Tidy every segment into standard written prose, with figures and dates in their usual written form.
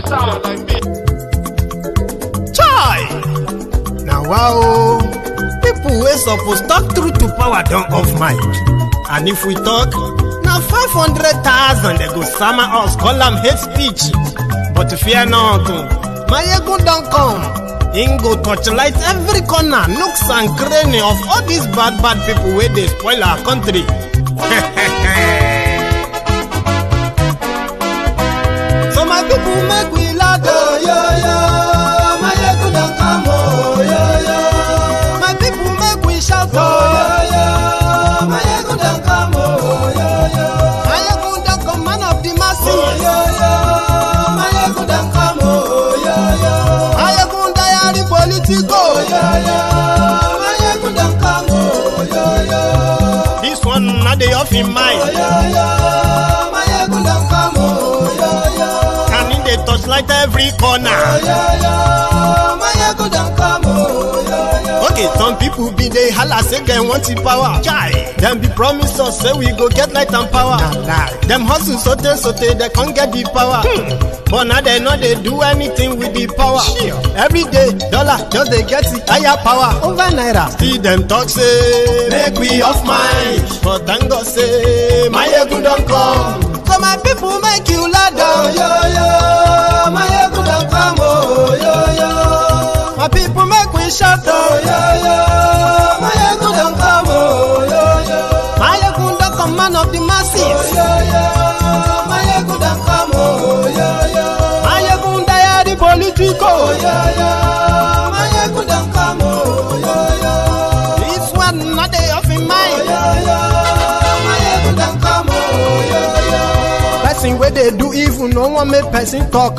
sound like me. Chai! Now wow, people wey suppose talk truth to power don't off mic. And if we talk, now 500,000 they go summer us, call them hate speech. But fear not, Maiyegun don't come. Him go torchlight every corner, nooks and cranny of all these bad people where they spoil our country. So my people make we laugh, oh, yo, yo. Maiyegun don't come, oh, yo, yo. My people make we shout, oh, yo, yo. Maiyegun don't come, oh, yo, yo. Maiyegun don't come, man of the masses, oh, yo, yo. Maiyegun don't come, oh, yo, yo. Maiyegun diary politico, oh, yo, yo. Maiyegun don't come, oh, yo, yo. This one not the off in mind, oh, yo, yo. Maiyegun don't come, oh, yo, yo. And in the touchlight every corner, oh, yo, yo. Maiyegun don't come, oh, yo, yo. Okay, some people be they holla say they want the power. Chai, them be promise us say we go get light and power. Nah. Them hustle sote they can't get the power. But now they know they do anything with the power. Sure. Every day, dollar just they get the higher power over naira. See them talk say make we off mind, but thank God say Maiyegun don't come. So my people make you laugh, oh, yo, yo. Maiyegun don't come, oh, yo, yo. My people make we shout, oh, yo, yo. Maiyegun don't come, oh, yo, yo. Maiyegun don't come, man of the masses, oh, yo, yo. Maiyegun don't come, oh, yo, yo. Maiyegun diary politico, oh, yo, yo. Maiyegun don't come, oh, yo, yo. This one not they off in mind, oh, yo, yo. Maiyegun don't come, oh, yo, yo. Person where they do evil, no one make person talk.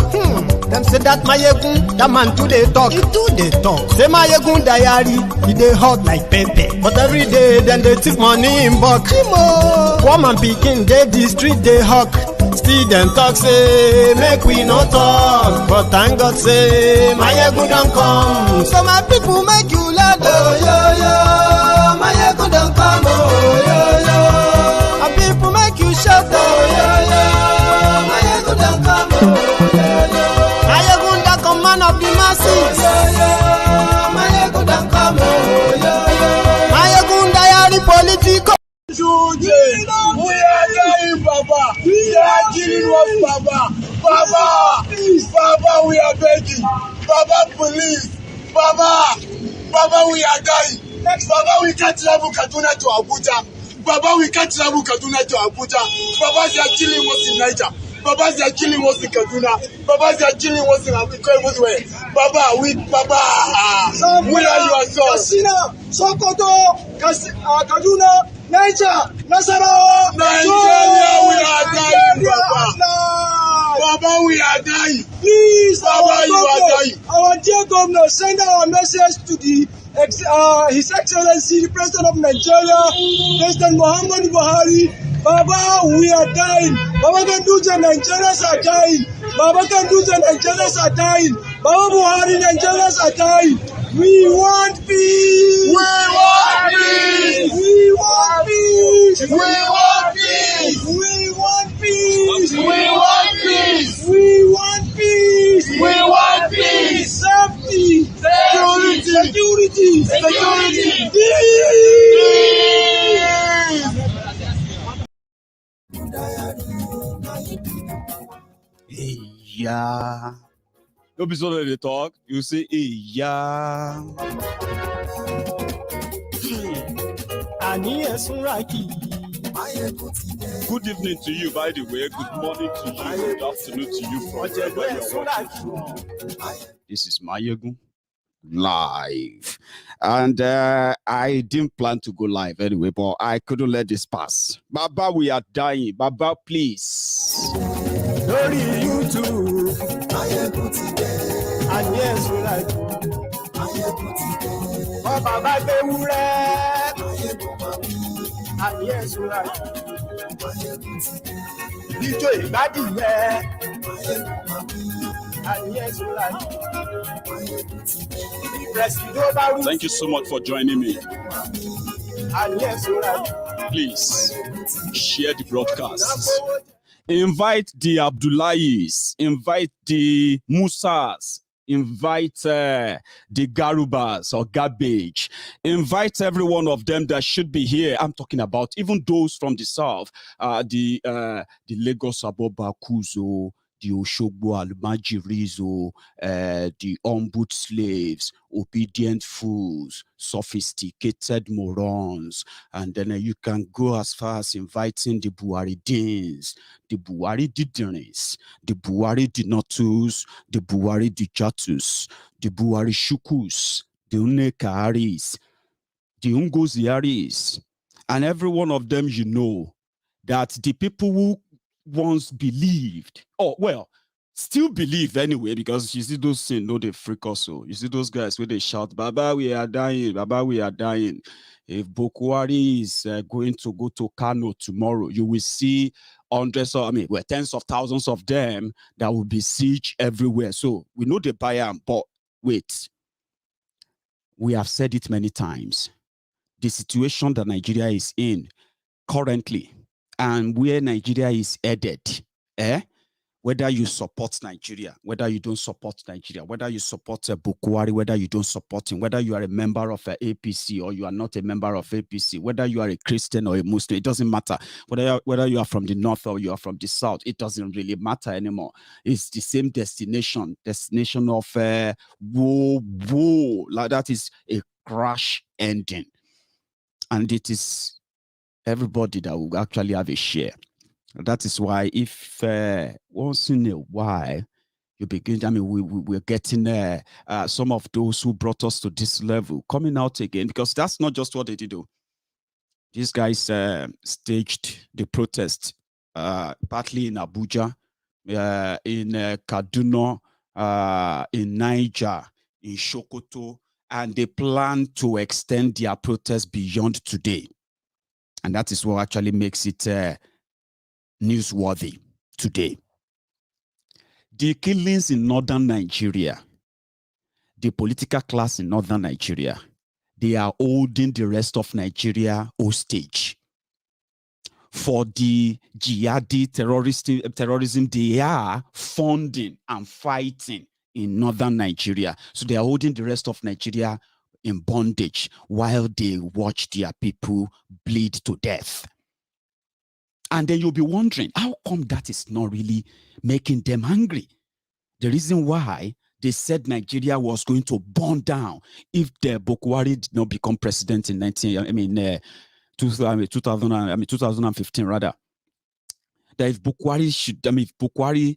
Them say that Maiyegun, that man too they talk. He too they talk. Say Maiyegun diary, he they hot like pepper. But every day, then they take money in bulk. Woman picking, they the street they hawk. Still them talk say, make we no talk. But thank God say, Maiyegun don't come. So my people make you laugh, oh, yo, yo. Maiyegun don't come, oh, yo, yo. My people make you shout, oh, yo, yo. Maiyegun don't come, oh, yo, yo. Maiyegun don't come, man of the masses, oh, yo, yo. Maiyegun don't come, oh, yo, yo. Maiyegun diary politico. Today, we are dying, Baba. We are killing us, Baba. Baba, Baba, we are begging. Baba, police. Baba, Baba, we are dying. Baba, we can't travel Kaduna to Abuja. Baba, we can't travel Kaduna to Abuja. Baba, they are killing us in Niger. Baba, they are killing us in Kaduna. Baba, they are killing us in Africa everywhere. Baba, Baba, where are your sons? Sokoto, Kaduna, Niger, Nasarawa, Nigeria, we are dying, Baba. Baba, we are dying. Please, Baba, you are dying. Our dear governor, send our message to His Excellency, the President of Nigeria, President Muhammad Buhari. Baba, we are dying. Baba Ganduja, Nigerians are dying. Baba Ganduja, Nigerians are dying. Baba Buhari, Nigerians are dying. We want peace. We want peace. We want peace. We want peace. We want peace. We want peace. We want peace. We want peace. Safety. Security. Security. Security. Yeah. Don't be so that they talk. You say, hey, yeah. Good evening to you, by the way. Good morning to you. Good afternoon to you from wherever you're watching. This is Maiyegun live. And I didn't plan to go live anyway, but I couldn't let this pass. Baba, we are dying. Baba, please. Glory you too. And yes, we like Baba Bewure. And yes, we like DJ Badi. And yes, we like Thank you so much for joining me. And yes, we like Please share the broadcast. Invite the Abdullahis, invite the Musas, invite the Garubas or Garbage, invite every one of them that should be here. I'm talking about even those from the south, the Lagos Aboba Kuzo, the Oshogbo Almajirizo, the ombud slaves, obedient fools, sophisticated morons, and then you can go as far as inviting the Buharidins, the Buhari Didinris, the Buhari Dinotus, the Buhari Dijatus, the Buhari Shukus, the Unekaharis, the Ungoziaris, and every one of them, you know, that the people who once believed, still believe anyway, because you see those things, no, they freak also. You see those guys where they shout, Baba, we are dying, Baba, we are dying. If Buhari is going to go to Kano tomorrow, you will see hundreds of, tens of thousands of them that will be siege everywhere. So we know they buy them, but wait, we have said it many times. The situation that Nigeria is in currently and where Nigeria is headed, whether you support Nigeria, whether you don't support Nigeria, whether you support Buhari, whether you don't support him, whether you are a member of APC or you are not a member of APC, whether you are a Christian or a Muslim, it doesn't matter. Whether you are from the north or you are from the south, it doesn't really matter anymore. It's the same destination of woe. Like that is a crash ending. And it is everybody that will actually have a share. That is why if once in a while you begin, we're getting some of those who brought us to this level coming out again, because that's not just what they did. These guys staged the protest partly in Abuja, in Kaduna, in Niger, in Sokoto, and they plan to extend their protest beyond today. And that is what actually makes it newsworthy today. The killings in northern Nigeria, the political class in northern Nigeria, they are holding the rest of Nigeria hostage. For the jihadi terrorism they are funding and fighting in northern Nigeria. So they are holding the rest of Nigeria in bondage while they watch their people bleed to death. And then you'll be wondering, how come that is not really making them angry? The reason why they said Nigeria was going to burn down if the Buhari did not become president in 2015 rather. That if Buhari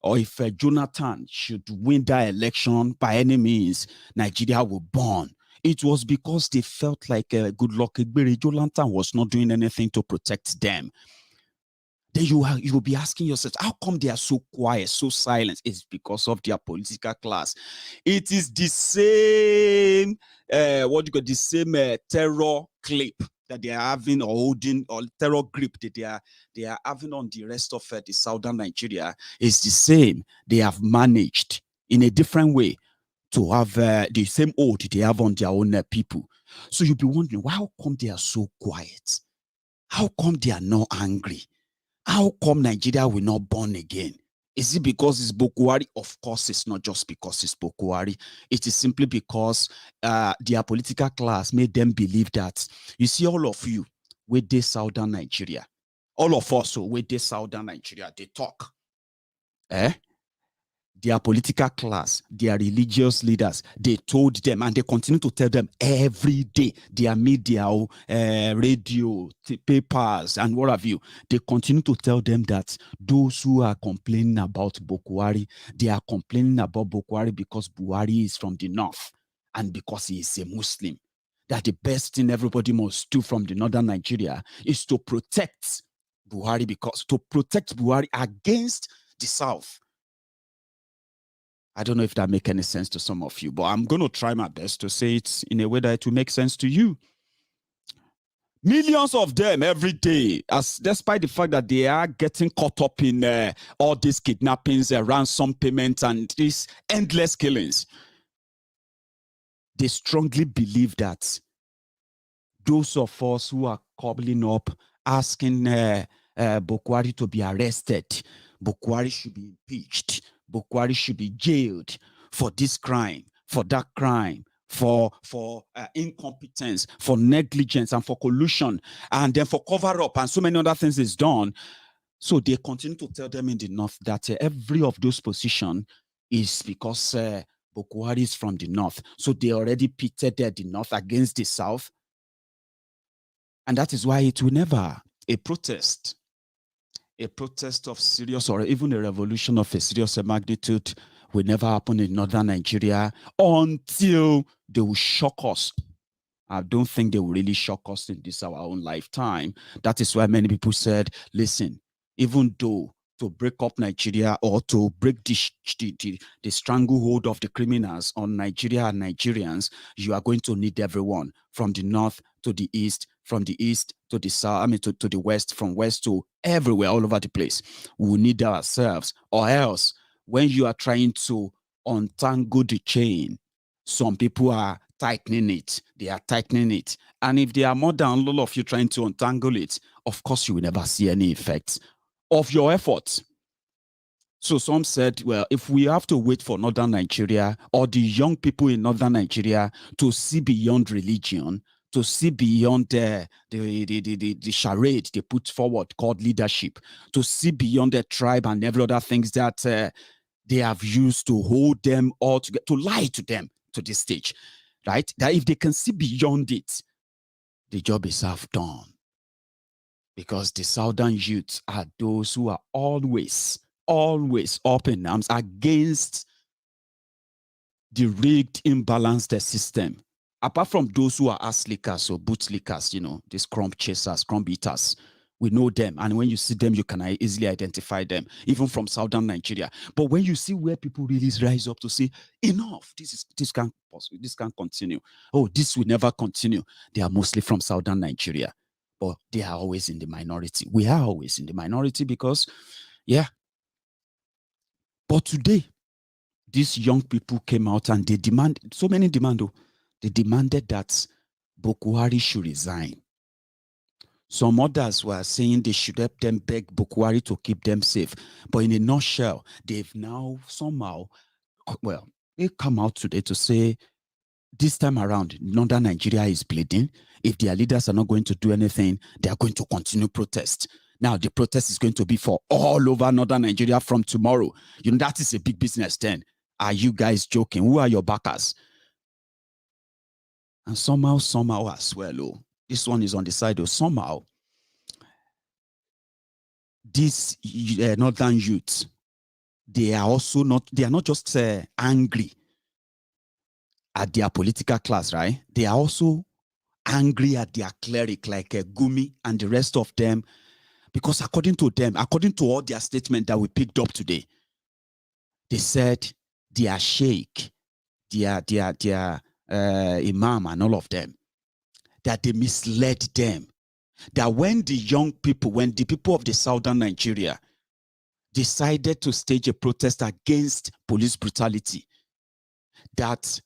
or if Jonathan should win that election by any means, Nigeria will burn. It was because they felt like Goodluck Ebere Jonathan was not doing anything to protect them. Then you will be asking yourself, how come they are so quiet, so silent? It's because of their political class. It is the same, the same terror clip that they are having or holding, or terror grip that they are having on the rest of the southern Nigeria. It's the same. They have managed in a different way to have the same hold they have on their own people. So you'll be wondering, how come they are so quiet? How come they are not angry? How come Nigeria will not burn again? Is it because it's Buhari? Of course, it's not just because it's Buhari. It is simply because their political class made them believe that, you see, all of you with this southern Nigeria, all of us with this southern Nigeria, they talk. Their political class, their religious leaders, they told them, and they continue to tell them every day, their media, radio, papers, and what have you, they continue to tell them that those who are complaining about Buhari, they are complaining about Buhari because Buhari is from the north and because he is a Muslim. That the best thing everybody must do from the northern Nigeria is to protect Buhari, because to protect Buhari against the south. I don't know if that makes any sense to some of you, but I'm going to try my best to say it in a way that it will make sense to you. Millions of them every day, despite the fact that they are getting caught up in all these kidnappings, ransom payments, and these endless killings. They strongly believe that those of us who are cobbling up, asking Buhari to be arrested. Buhari should be impeached. Buhari should be jailed for this crime, for that crime, for incompetence, for negligence, and for collusion, and then for cover-up, and so many other things is done. So they continue to tell them in the north that every of those positions is because Buhari is from the north. So they already pitted the north against the south. And that is why it will never, a protest of serious, or even a revolution of a serious magnitude will never happen in northern Nigeria until they will shock us. I don't think they will really shock us in this our own lifetime. That is why many people said, listen, even though to break up Nigeria or to break the stranglehold of the criminals on Nigeria and Nigerians, you are going to need everyone from the north to the east, from the east to the south, I mean to the west, from west to everywhere, all over the place. We will need ourselves, or else when you are trying to untangle the chain, some people are tightening it. They are tightening it. And if there are more than all of you trying to untangle it, of course, you will never see any effects of your efforts. So some said, well, if we have to wait for northern Nigeria or the young people in northern Nigeria to see beyond religion, to see beyond the charade they put forward called leadership, to see beyond the tribe and every other things that they have used to hold them all together, to lie to them to this stage, right? That if they can see beyond it, the job is half done. Because the southern youths are those who are always up in arms against the rigged, imbalanced system. Apart from those who are ass lickers or boot lickers, you know, these crumb chasers, crumb eaters, we know them. And when you see them, you can easily identify them, even from southern Nigeria. But when you see where people really rise up to say, enough, this can't continue. Oh, this will never continue. They are mostly from southern Nigeria. But they are always in the minority. We are always in the minority because, yeah. But today, these young people came out and they demanded, so many demanded, they demanded that Buhari should resign. Some others were saying they should help them beg Buhari to keep them safe. But in a nutshell, they've now somehow, well, they come out today to say, this time around, northern Nigeria is bleeding. If their leaders are not going to do anything, they are going to continue protest. Now, the protest is going to be for all over northern Nigeria from tomorrow. You know, that is a big business then. Are you guys joking? Who are your backers? And somehow as well, oh, this one is on the side, oh, somehow, these northern youths, they are not just angry at their political class, right? They are also angry at their cleric, like Gumi and the rest of them, because according to them, according to all their statements that we picked up today, they said their sheikh, their imam and all of them, that they misled them. That when the people of the southern Nigeria decided to stage a protest against police brutality, that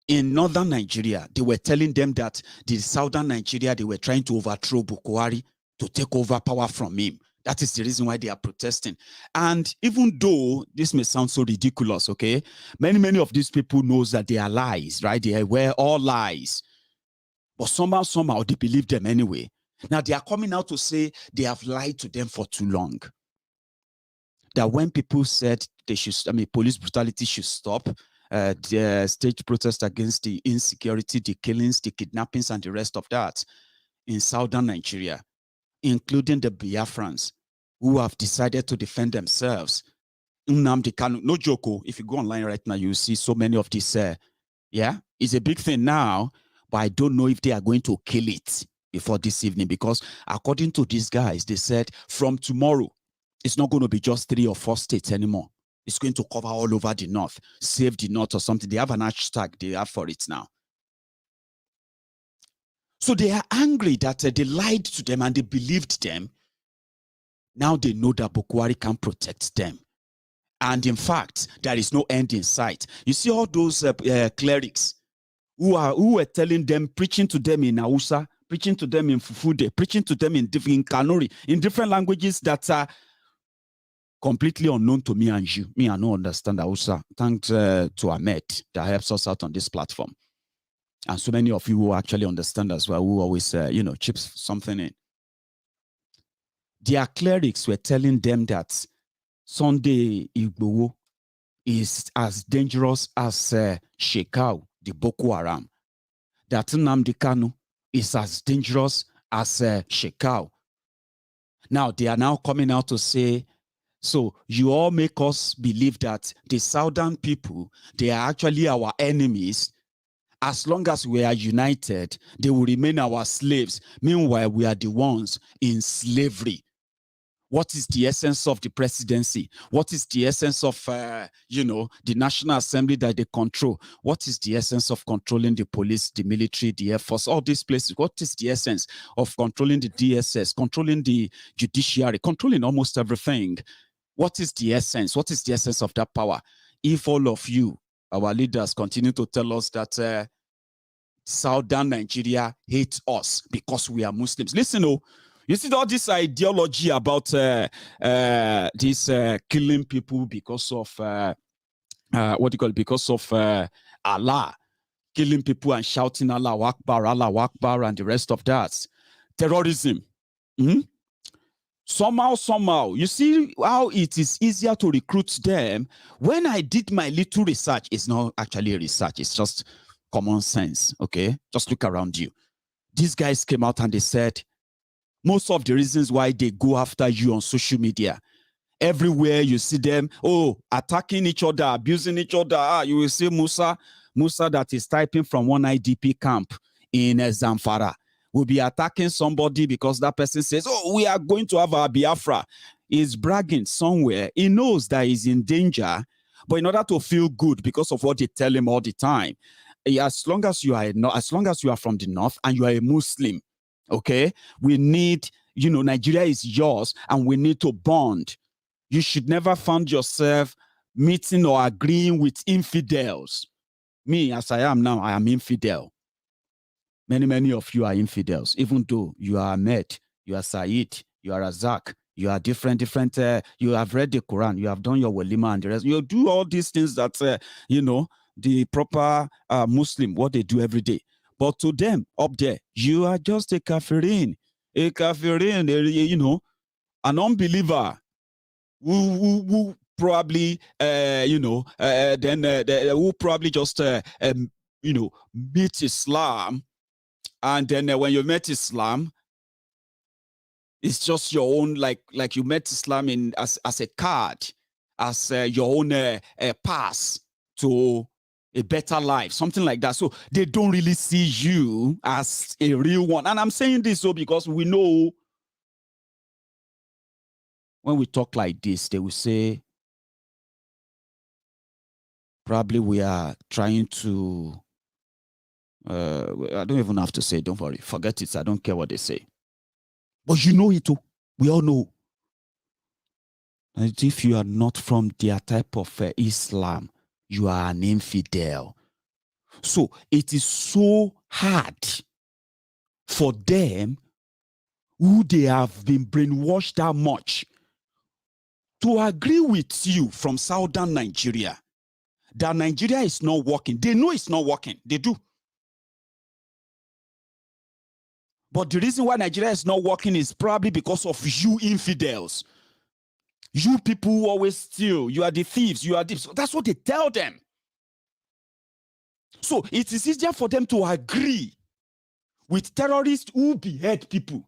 in northern Nigeria, they were telling them that the southern Nigeria, they were trying to overthrow Buhari to take over power from him. That is the reason why they are protesting. And even though this may sound so ridiculous, okay, many of these people knows that they are lies, right? They were all lies. But somehow they believe them anyway. Now they are coming out to say they have lied to them for too long. That when people said police brutality should stop, the state protest against the insecurity, the killings, the kidnappings, and the rest of that in southern Nigeria, including the Biafrans who have decided to defend themselves. Nnamdi Kanu, no joke, if you go online right now, you see so many of these, it's a big thing now, but I don't know if they are going to kill it before this evening, because according to these guys, they said from tomorrow, it's not going to be just 3 or 4 states anymore. It's going to cover all over the north, save the north or something. They have an hashtag they have for it now. So they are angry that they lied to them and they believed them. Now they know that Buhari can protect them. And in fact, there is no end in sight. You see all those clerics who were telling them, preaching to them in Hausa, preaching to them in Fufude, preaching to them in Kanuri, in different languages that are completely unknown to me and you. Me, I don't understand Hausa. Thanks to Ahmed that helps us out on this platform. And so many of you who actually understand as well, who always, chips something in. Their clerics were telling them that Sunday Igboho is as dangerous as Shekau, the Boko Haram. That Nnamdi Kanu is as dangerous as Shekau. Now, they are now coming out to say, so you all make us believe that the southern people, they are actually our enemies. As long as we are united, they will remain our slaves. Meanwhile, we are the ones in slavery. What is the essence of the presidency? What is the essence of, the National Assembly that they control? What is the essence of controlling the police, the military, the Air Force, all these places? What is the essence of controlling the DSS, controlling the judiciary, controlling almost everything? What is the essence? What is the essence of that power? If all of you, our leaders, continue to tell us that Southern Nigeria hates us because we are Muslims. Listen, you see all this ideology about this killing people because of because of Allah, killing people and shouting Allah Akbar, and the rest of that. Terrorism. Somehow, you see how it is easier to recruit them. When I did my little research, it's not actually research, it's just common sense, okay? Just look around you. These guys came out and they said, most of the reasons why they go after you on social media, everywhere you see them, attacking each other, abusing each other. You will see Musa that is typing from one IDP camp in Zamfara will be attacking somebody because that person says, we are going to have our Biafra. He's bragging somewhere. He knows that he's in danger, but in order to feel good because of what they tell him all the time, as long as you are from the north and you are a Muslim, okay, we need, Nigeria is yours and we need to bond. You should never find yourself meeting or agreeing with infidels. Me, as I am now, I am infidel. Many of you are infidels, even though you are Ahmed, you are Said, you are Razak, you are different, you have read the Quran, you have done your walima and the rest. You do all these things that, the proper Muslim, what they do every day. But to them up there, you are just a kafirin, an unbeliever who probably, who probably just, meet Islam. And then when you met Islam, it's just your own, like you met Islam as a card, as your own pass to a better life, something like that. So they don't really see you as a real one. And I'm saying this because we know when we talk like this, they will say, probably we are trying to, I don't even have to say, don't worry, forget it. I don't care what they say. But you know it too. We all know. And if you are not from their type of Islam, you are an infidel. So it is so hard for them who they have been brainwashed that much to agree with you from southern Nigeria that Nigeria is not working. They know it's not working. They do. But the reason why Nigeria is not working is probably because of you infidels. You people who always steal. You are the thieves. You are the... So that's what they tell them. So it is easier for them to agree with terrorists who behead people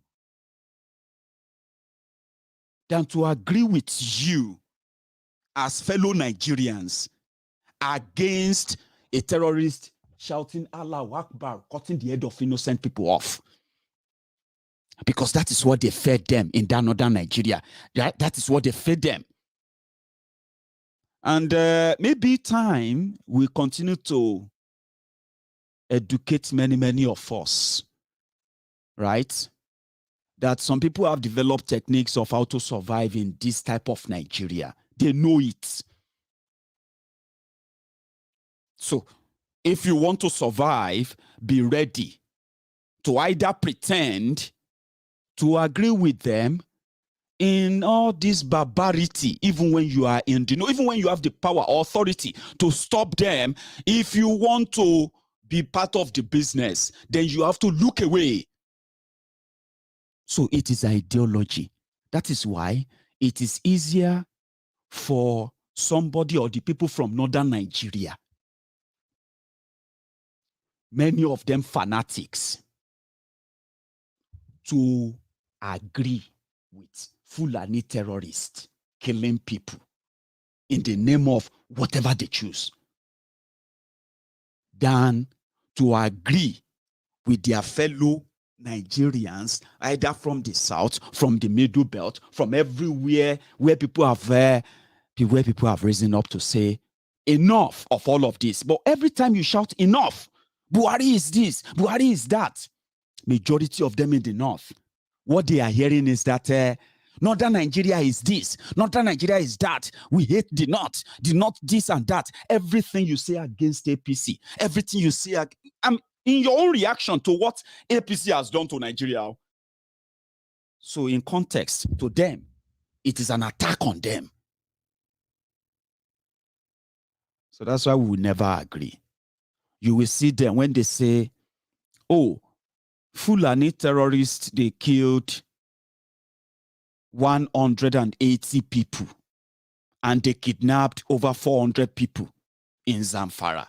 than to agree with you as fellow Nigerians against a terrorist shouting Allahu Akbar, cutting the head of innocent people off. Because that is what they fed them in that northern Nigeria. That is what they fed them. And maybe time will continue to educate many of us, right? That some people have developed techniques of how to survive in this type of Nigeria. They know it. So if you want to survive, be ready to either pretend to agree with them in all this barbarity, even when you are in the know, even when you have the power or authority to stop them. If you want to be part of the business, then you have to look away. So it is ideology. That is why it is easier for somebody or the people from northern Nigeria, many of them fanatics, to agree with Fulani terrorists killing people in the name of whatever they choose, than to agree with their fellow Nigerians, either from the south, from the middle belt, from everywhere where people have risen up to say enough of all of this. But every time you shout enough, Buhari is this, Buhari is that, majority of them in the north, what they are hearing is that northern Nigeria is this, northern Nigeria is that, we hate the north this and that. Everything you say against APC, everything you say, in your own reaction to what APC has done to Nigeria. So in context, to them, it is an attack on them. So that's why we will never agree. You will see them when they say, oh, Fulani terrorists, they killed 180 people and they kidnapped over 400 people in Zamfara.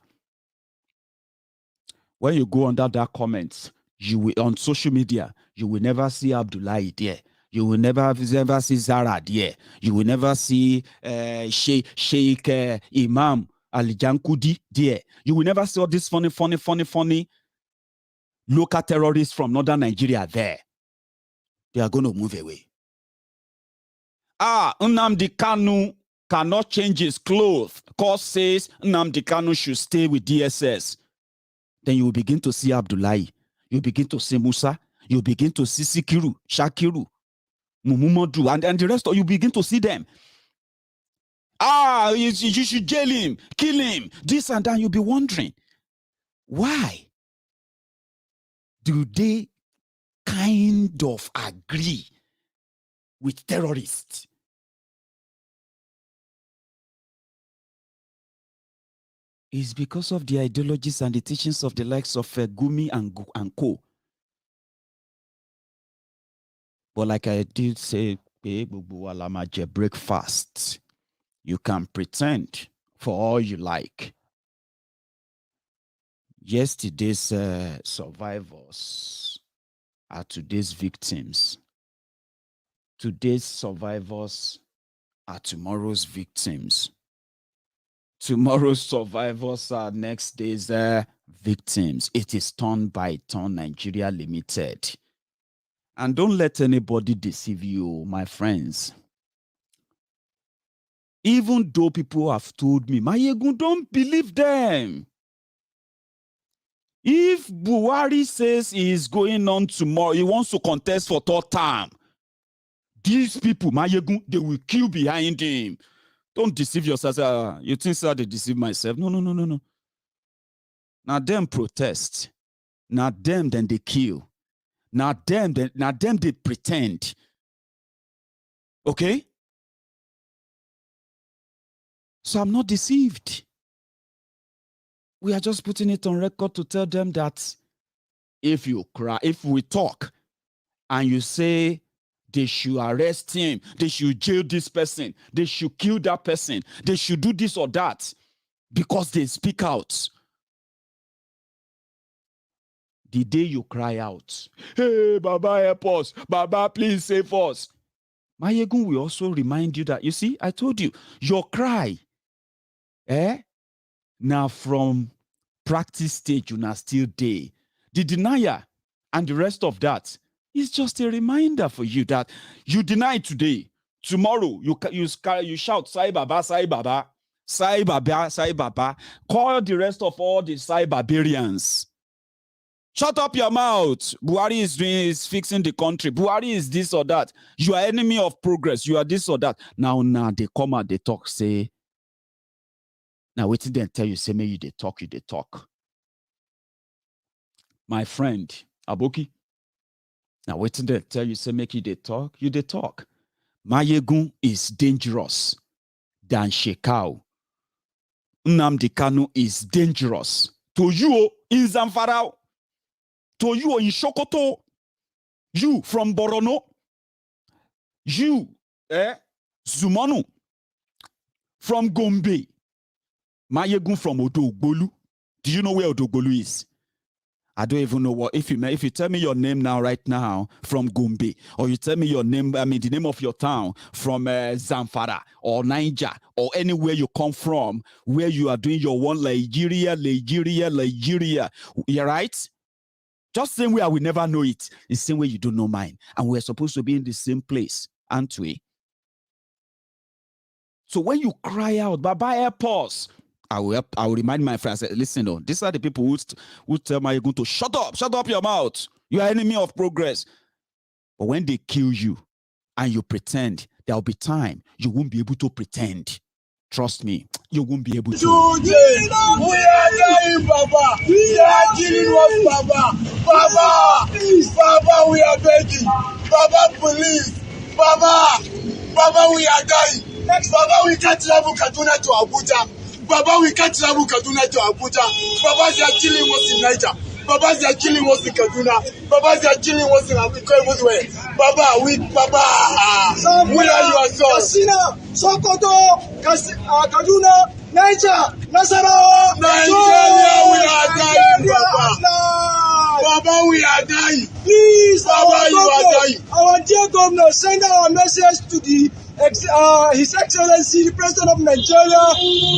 When you go under that comment, you will, on social media, you will never see Abdullahi there. You will never see Zara there. You will never see Sheikh Imam Ali Jankudi there. You will never see all these funny local terrorists from northern Nigeria there. They are going to move away. Nnamdi Kanu cannot change his clothes. Court says Nnamdi Kanu should stay with DSS. Then you will begin to see Abdullahi. You begin to see Musa. You begin to see Sikiru, Shakiru, Mumumadu, and the rest of you begin to see them. You should jail him, kill him, this and that. You'll be wondering, why do they kind of agree with terrorists? It's because of the ideologies and the teachings of the likes of Gumi and Co. But like I did say, breakfast. You can pretend for all you like. Yesterday's survivors are today's victims. Today's survivors are tomorrow's victims. Tomorrow's survivors are next day's victims. It is turn by turn Nigeria Limited. And don't let anybody deceive you, my friends. Even though people have told me, Maiyegun, don't believe them. If Buhari says he is going on tomorrow, he wants to contest for third term, these people, Maiyegun, they will kill behind him. Don't deceive yourself. You think so? They deceive myself? No. Now them protest. Now them then they kill. Now them they pretend. Okay? So I'm not deceived. We are just putting it on record to tell them that if you cry, if we talk and you say they should arrest him, they should jail this person, they should kill that person, they should do this or that because they speak out. The day you cry out, hey, Baba, help us. Baba, please save us. Maiyegun will also remind you that, you see, I told you, your cry, now from practice stage, you are still there. The denier and the rest of that is just a reminder for you that you deny today. Tomorrow, you shout, Sai Baba, Sai Baba, Sai Baba, Sai Baba. Call the rest of all the Sai barbarians. Shut up your mouth. Buhari is fixing the country. Buhari is this or that. You are enemy of progress. You are this or that. Now they come out, they talk, say, now wait till they tell you, say, may you they talk. My friend, Aboki. Now, wait till they tell you, say, make you they talk. You they talk. Maiyegun is dangerous than Shekau. Nnamdi Kanu is dangerous. To you in Zamfara. To you in Sokoto. You from Borono. You, Zumanu. From Gombe. Maiyegun from Odogbolu. Do you know where Odogbolu is? I don't even know what. If you tell me your name now, right now, from Gombe, or you tell me your name, I mean the name of your town from Zamfara or Niger or anywhere you come from, where you are doing your one Nigeria. You're right. Just same way I will never know it. The same way you don't know mine, and we're supposed to be in the same place, aren't we? So when you cry out, Baba, help us. I will remind my friends, listen, oh, these are the people who tell Maiyegun to shut up your mouth. You are enemy of progress. But when they kill you and you pretend, there will be time you won't be able to pretend. Trust me, you won't be able to. Today, we are dying, Baba. They are killing us, Baba. Baba, Baba, we are begging. Baba, police. Baba, we are dying. Baba, we can't travel Kaduna to Abuja. Baba, we can't travel Kaduna to Abuja. Baba, they are killing us in Niger. Baba, they are killing us in Kaduna. Baba, they are killing us in Africa everywhere. Baba, we are your sons. Sokoto, Kaduna, Niger, Nasarawa, Nigeria, we are dying, Baba. Baba, we are dying. Please, Baba, you are dying. Our dear governor, send our message to His Excellency, the President of Nigeria,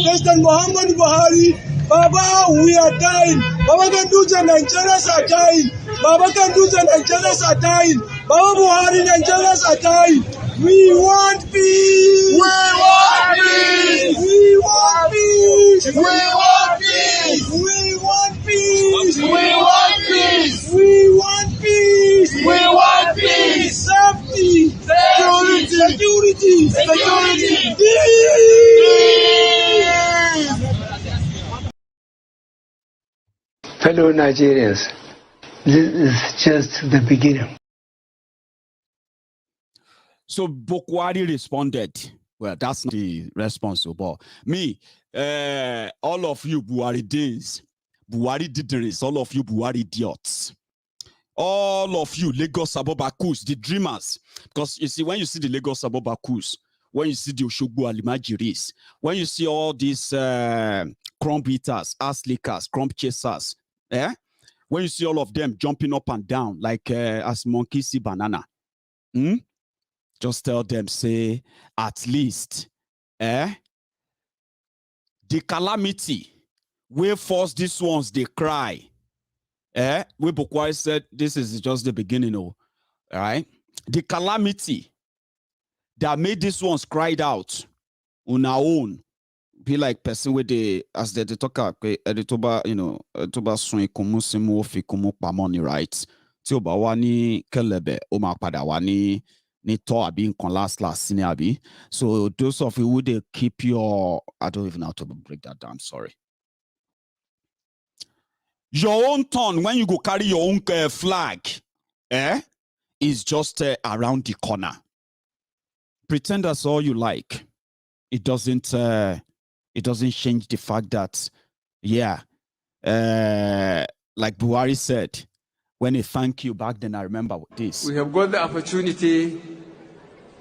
President Muhammad Buhari. Baba, we are dying. Baba Ganduje, Nigerians are dying. Baba Ganduje, Nigerians are dying. Baba Buhari, Nigerians are dying. We want peace. We want peace. We want peace. We want peace. We want peace. We want peace. We want peace. We want peace. Safety. Security. Security. Fellow Nigerians, this is just the beginning. So Buhari responded. Well, that's not the response, but me, all of you Buhari days, Buhari didn't. All of you Buhari idiots. All of you Lagos Abobakus, the dreamers. Because you see, when you see the Lagos Abobakus, when you see the Oshogbo Alimajiris, when you see all these crumb eaters, ass lickers, crumb chasers, when you see all of them jumping up and down like as monkeys see banana, just tell them, say, at least, the calamity will force these ones, they cry. Where Buhari said, this is just the beginning, all right? The calamity that made these ones cried out on our own, be like person with the, as they talk about, toba swing kumusimu fi kumu pamoni, right? Ti oba wani kelebe oma pada wani ni to abi nkan last sini abi. So those of you who they keep your, I don't even know how to break that down, sorry. Your own turn when you go carry your own flag, is just around the corner. Pretend that's all you like. It doesn't change the fact that, like Buhari said, when he thanked you back then, I remember this. We have got the opportunity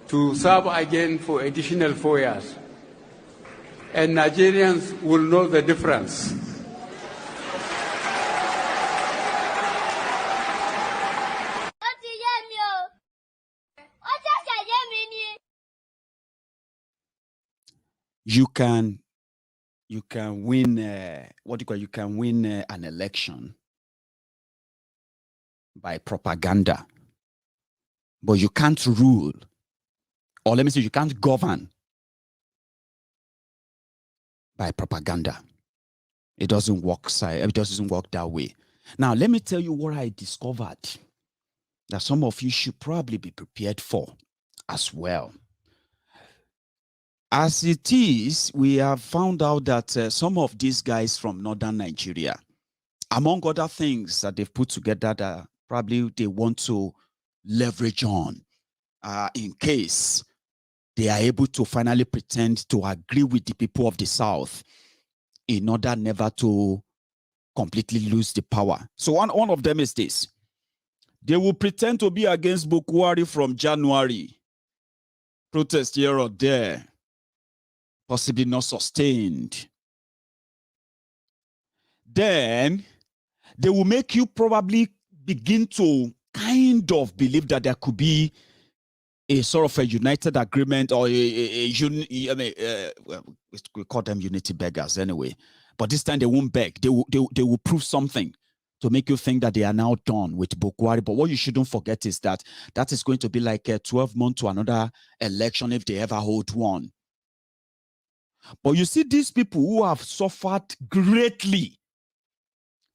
to serve again for additional 4 years. And Nigerians will know the difference. You can win you can win an election by propaganda, but you can't rule, or let me say you can't govern by propaganda. It doesn't work that way. Now let me tell you what I discovered that some of you should probably be prepared for as well. As it is, we have found out that some of these guys from northern Nigeria, among other things that they've put together that probably they want to leverage on in case they are able to finally pretend to agree with the people of the South in order never to completely lose the power. So one of them is this. They will pretend to be against Buhari from January. Protest here or there, possibly not sustained. Then they will make you probably begin to kind of believe that there could be a sort of a united agreement or well, we call them unity beggars anyway. But this time they won't beg. They will prove something to make you think that they are now done with Buhari. But what you shouldn't forget is that that is going to be like a 12 months to another election if they ever hold one. But you see these people who have suffered greatly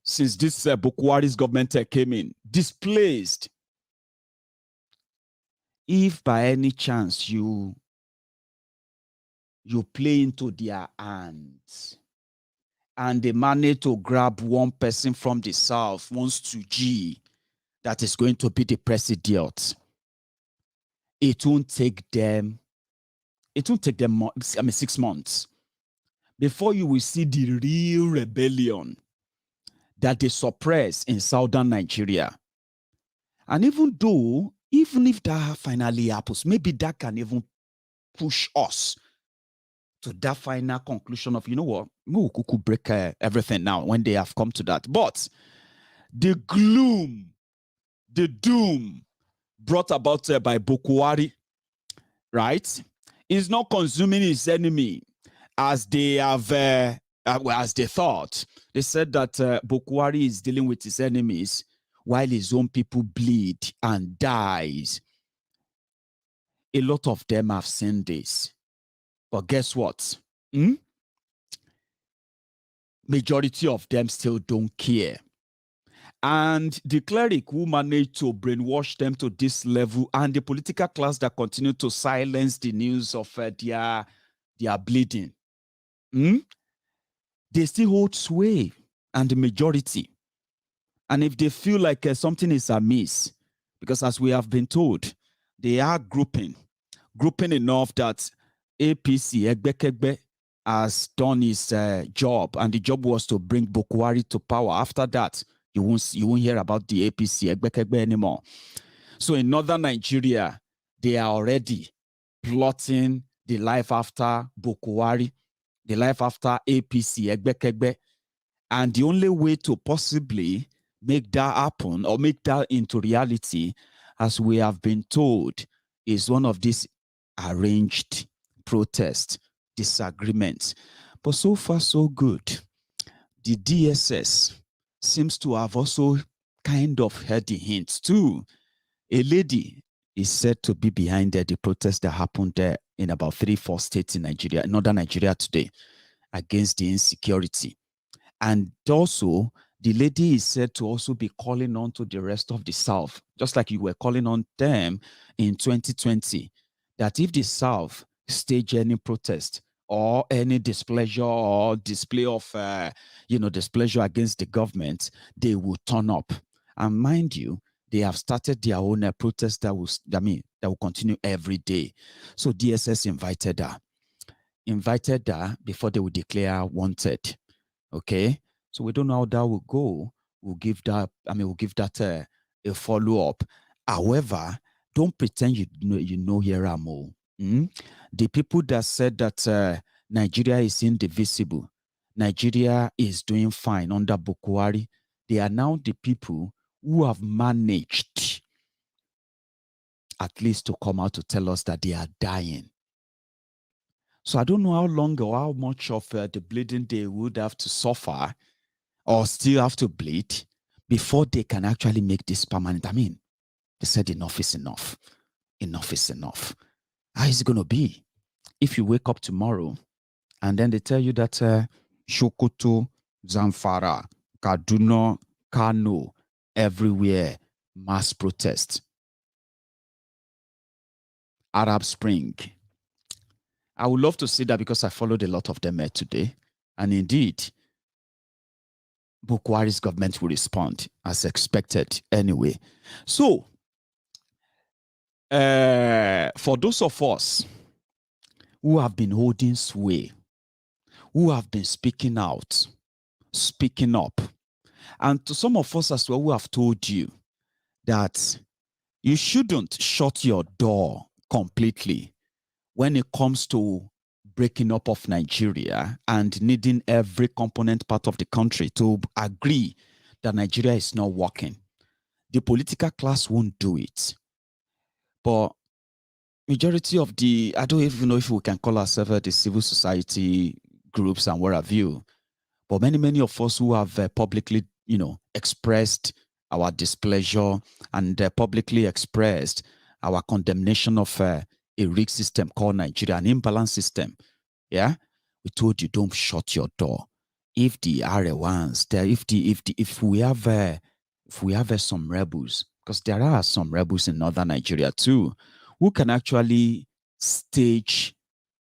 since this Buhari's government came in, displaced. If by any chance you play into their hands and they manage to grab one person from the South, one G, that is going to be the president, it won't take them 6 months before you will see the real rebellion that they suppress in southern Nigeria. And even if that finally happens, maybe that can even push us to that final conclusion of, you know what, we could break everything now when they have come to that. But the gloom, the doom brought about by Buhari, right, is not consuming his enemy as they have, as they thought. They said that Buhari is dealing with his enemies while his own people bleed and dies. A lot of them have seen this. But guess what? Majority of them still don't care. And the cleric who managed to brainwash them to this level and the political class that continue to silence the news of their bleeding, they still hold sway and the majority. And if they feel like something is amiss, because as we have been told, they are grouping enough that APC, Egbekegbe, has done his job, and the job was to bring Buhari to power. After that, you won't hear about the APC, Egbekegbe anymore. So in northern Nigeria, they are already plotting the life after Buhari, the life after APC, Egbekegbe. And the only way to possibly make that happen or make that into reality, as we have been told, is one of these arranged protests, disagreements. But so far, so good. The DSS seems to have also kind of heard the hints too. A lady is said to be behind the protest that happened there in about 3-4 states in Nigeria, northern Nigeria today, against the insecurity. And also, the lady is said to also be calling on to the rest of the South, just like you were calling on them in 2020, that if the South stage any protest or any displeasure or display of, displeasure against the government, they will turn up. And mind you, they have started their own protest that will continue every day. So DSS invited her before they would declare wanted. Okay, so we don't know how that will go. We'll give that a follow-up. However, don't pretend you know Yeramo. The people that said that Nigeria is indivisible, Nigeria is doing fine under Buhari, they are now the people who have managed at least to come out to tell us that they are dying. So I don't know how long or how much of the bleeding they would have to suffer or still have to bleed before they can actually make this permanent. I mean, they said enough is enough. Enough is enough. How is it going to be if you wake up tomorrow and then they tell you that Sokoto, Zamfara, Kaduna, Kano, everywhere, mass protest, Arab Spring. I would love to see that because I followed a lot of them today. And indeed, Buhari's government will respond as expected anyway. So, for those of us who have been holding sway, who have been speaking out, speaking up, and to some of us as well who have told you that you shouldn't shut your door completely when it comes to breaking up of Nigeria and needing every component part of the country to agree that Nigeria is not working. The political class won't do it. But majority of the, I don't even know if we can call ourselves the civil society groups and what have you, but many of us who have publicly, expressed our displeasure and publicly expressed our condemnation of a rigged system called Nigeria, an imbalanced system. Yeah, we told you don't shut your door. If the Arewans, if we have some rebels, because there are some rebels in northern Nigeria too, who can actually stage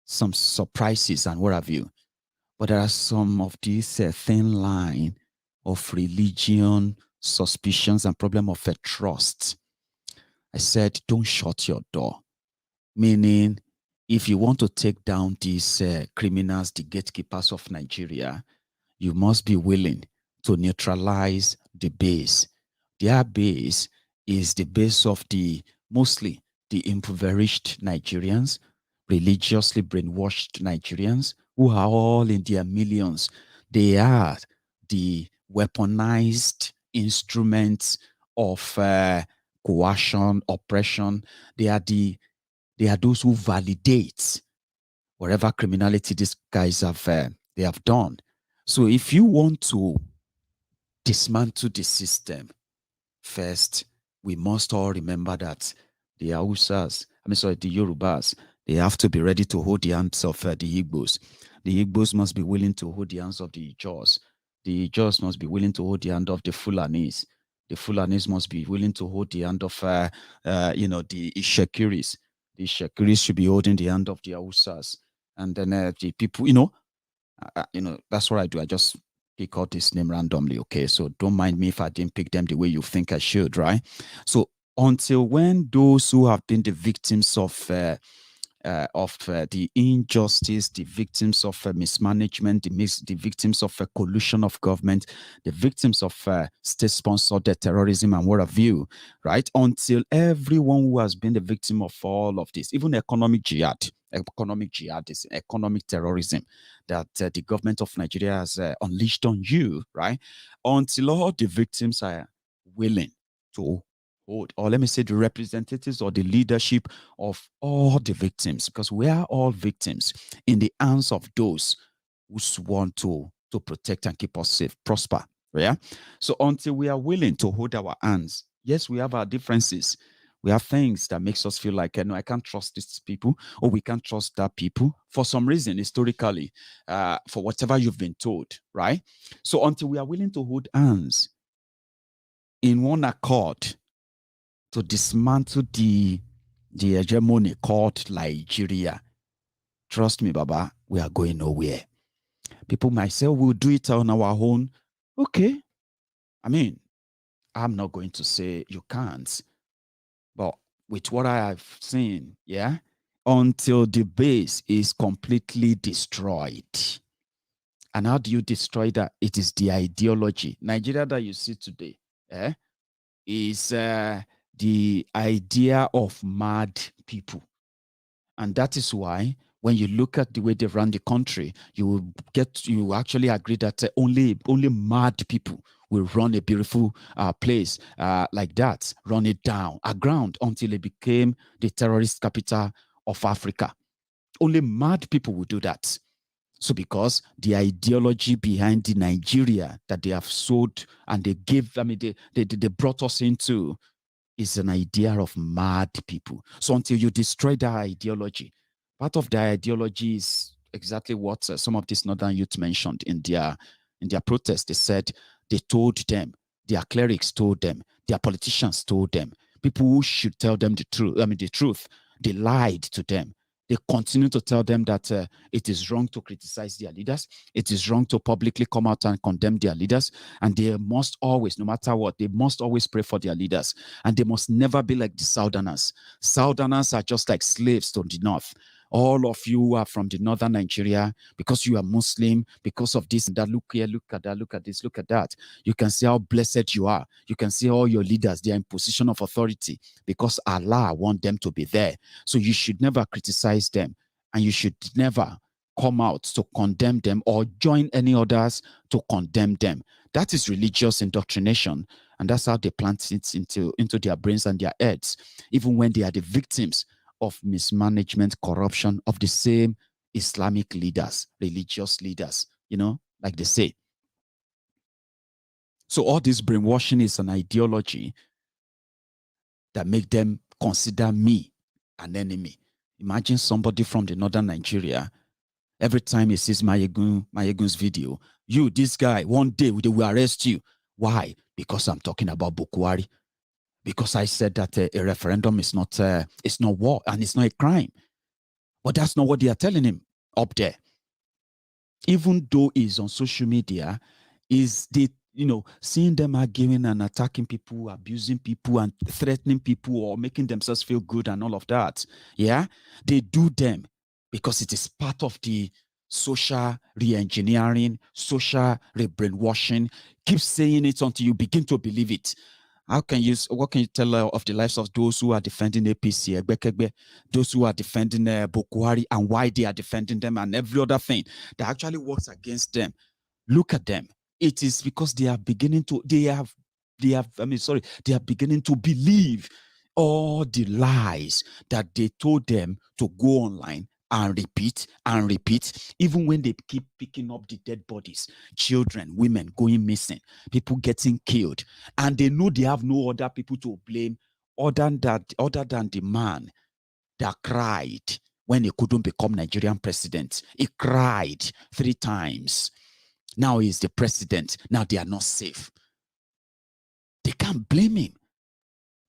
some surprises and what have you. But there are some of these thin line of religion, suspicions, and problem of trust. I said, don't shut your door. Meaning, if you want to take down these criminals, the gatekeepers of Nigeria, you must be willing to neutralize the base. Their base is the base of mostly the impoverished Nigerians, religiously brainwashed Nigerians, who are all in their millions. They are the weaponized instruments of coercion, oppression. They are those who validate whatever criminality these guys they have done. So if you want to dismantle the system, first, we must all remember that the Hausas, the Yorubas, they have to be ready to hold the hands of the Igbos. The Igbos must be willing to hold the hands of the Ijaws. The Ijaws must be willing to hold the hand of the Fulanis. The Fulanis must be willing to hold the hand of, the Ishekiris. The Ishekiris should be holding the hand of the Hausas. And then the people, that's what I do. I just pick out this name randomly, okay? So don't mind me if I didn't pick them the way you think I should, right? So until when those who have been the victims of the injustice, the victims of mismanagement, the victims of collusion of government, the victims of state-sponsored terrorism and what have you, right? Until everyone who has been the victim of all of this, even economic jihadism, economic terrorism that the government of Nigeria has unleashed on you, right? Until all the victims are willing to hold, or let me say the representatives or the leadership of all the victims, because we are all victims in the hands of those who want to protect and keep us safe, prosper, yeah? So until we are willing to hold our hands, yes, we have our differences. We have things that makes us feel like, no, I can't trust these people, or we can't trust that people for some reason, historically, for whatever you've been told, right? So until we are willing to hold hands in one accord to dismantle the hegemony called Nigeria, trust me, Baba, we are going nowhere. People might say, we'll do it on our own. Okay. I mean, I'm not going to say you can't. But with what I have seen, yeah, until the base is completely destroyed. And how do you destroy that? It is the ideology. Nigeria that you see today is the idea of mad people. And that is why when you look at the way they run the country, you actually agree that only mad people will run a beautiful place like that, run it down aground until it became the terrorist capital of Africa. Only mad people will do that. So because the ideology behind the Nigeria that they have sold and they gave, they brought us into is an idea of mad people. So until you destroy that ideology, part of the ideology is exactly what some of these northern youth mentioned in their protest. They said they told them, their clerics told them, their politicians told them, people who should tell them the truth, they lied to them. They continue to tell them that it is wrong to criticize their leaders. It is wrong to publicly come out and condemn their leaders. And they must always, no matter what, they must always pray for their leaders. And they must never be like the Southerners. Southerners are just like slaves to the North. All of you are from the northern Nigeria, because you are Muslim, because of this and that. Look here, look at that, look at this, look at that. You can see how blessed you are. You can see all your leaders, they are in position of authority because Allah wants them to be there. So you should never criticize them, and you should never come out to condemn them or join any others to condemn them. That is religious indoctrination, and that's how they plant it into their brains and their heads, even when they are the victims of mismanagement, corruption of the same Islamic leaders, religious leaders, like they say. So all this brainwashing is an ideology that make them consider me an enemy. Imagine somebody from the northern Nigeria, every time he sees Maiyegun's video, you, this guy, one day they will arrest you. Why? Because I'm talking about Buhari. Because I said that a referendum is not war and it's not a crime. But that's not what they are telling him up there. Even though he's on social media, seeing them arguing and attacking people, abusing people and threatening people or making themselves feel good and all of that. Yeah, they do them because it is part of the social re-engineering, social re-brainwashing. Keep saying it until you begin to believe it. What can you tell of the lives of those who are defending APC, those who are defending Buhari, and why they are defending them, and every other thing that actually works against them? Look at them. It is because they are beginning to, they are beginning to believe all the lies that they told them to go online and repeat, even when they keep picking up the dead bodies, children, women going missing, people getting killed, and they know they have no other people to blame other than the man that cried when he couldn't become Nigerian president. He cried 3 times. Now he's the president. Now they are not safe. They can't blame him,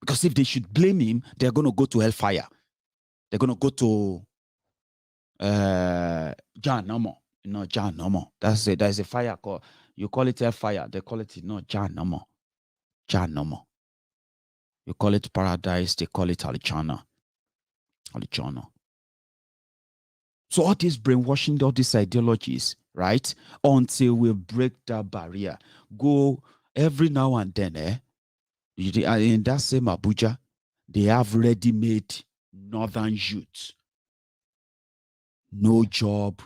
because if they should blame him, they're going to go to hellfire. They're going to go to Jahannam. Jahannam. That's a fire called, you call it hellfire. They call it Jahannam. Jahannam. You call it paradise. They call it Alijana. So all this brainwashing, all these ideologies, right? Until we break that barrier. Go every now and then, in that same Abuja, they have ready-made northern youth. No job,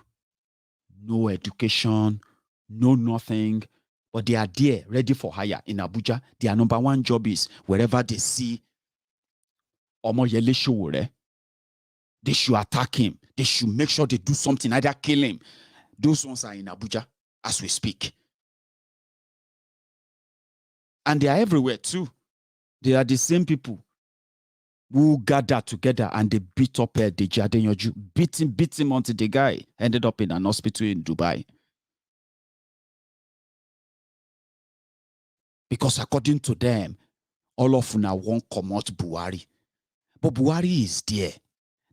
no education, no nothing, but they are there, ready for hire in Abuja. Their number one job is wherever they see Omoyele Sowore, they should attack him. They should make sure they do something, either kill him. Those ones are in Abuja as we speak. And they are everywhere too. They are the same people who gathered together and they beat up Deji Adeyanju, beat him until the guy ended up in an hospital in Dubai. Because according to them, all of them won't come out Buhari. But Buhari is there.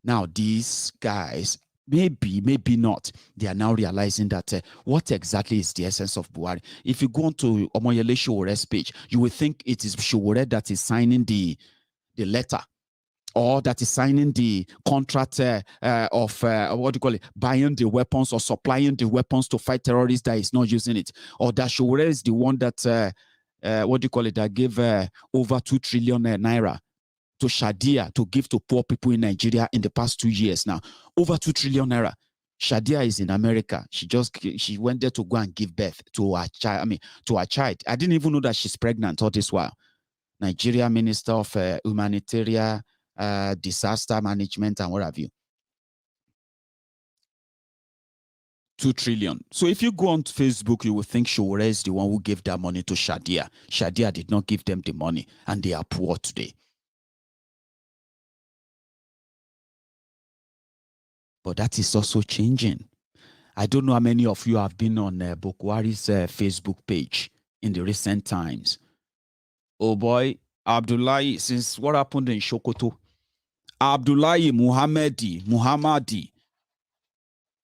Now these guys, maybe not, they are now realizing that what exactly is the essence of Buhari. If you go on to Omoyele Showore's page, you will think it is Sowore that is signing the letter, or that is signing the contract of buying the weapons or supplying the weapons to fight terrorists, that is not using it, or that Sowore is the one that that gave over 2 trillion naira to Shadia to give to poor people in Nigeria in the past 2 years now. Over 2 trillion naira. Shadia is in America. She went there to go and give birth to her child. I didn't even know that she's pregnant all this while. Nigeria Minister of Humanitarian Disaster Management and what have you. 2 trillion. So if you go on Facebook, you will think Sowore is the one who gave that money to Shadia. Shadia did not give them the money, and they are poor today. But that is also changing. I don't know how many of you have been on Buhari's Facebook page in the recent times. Oh boy, Abdullahi, since what happened in Sokoto, Abdullahi Muhammadi,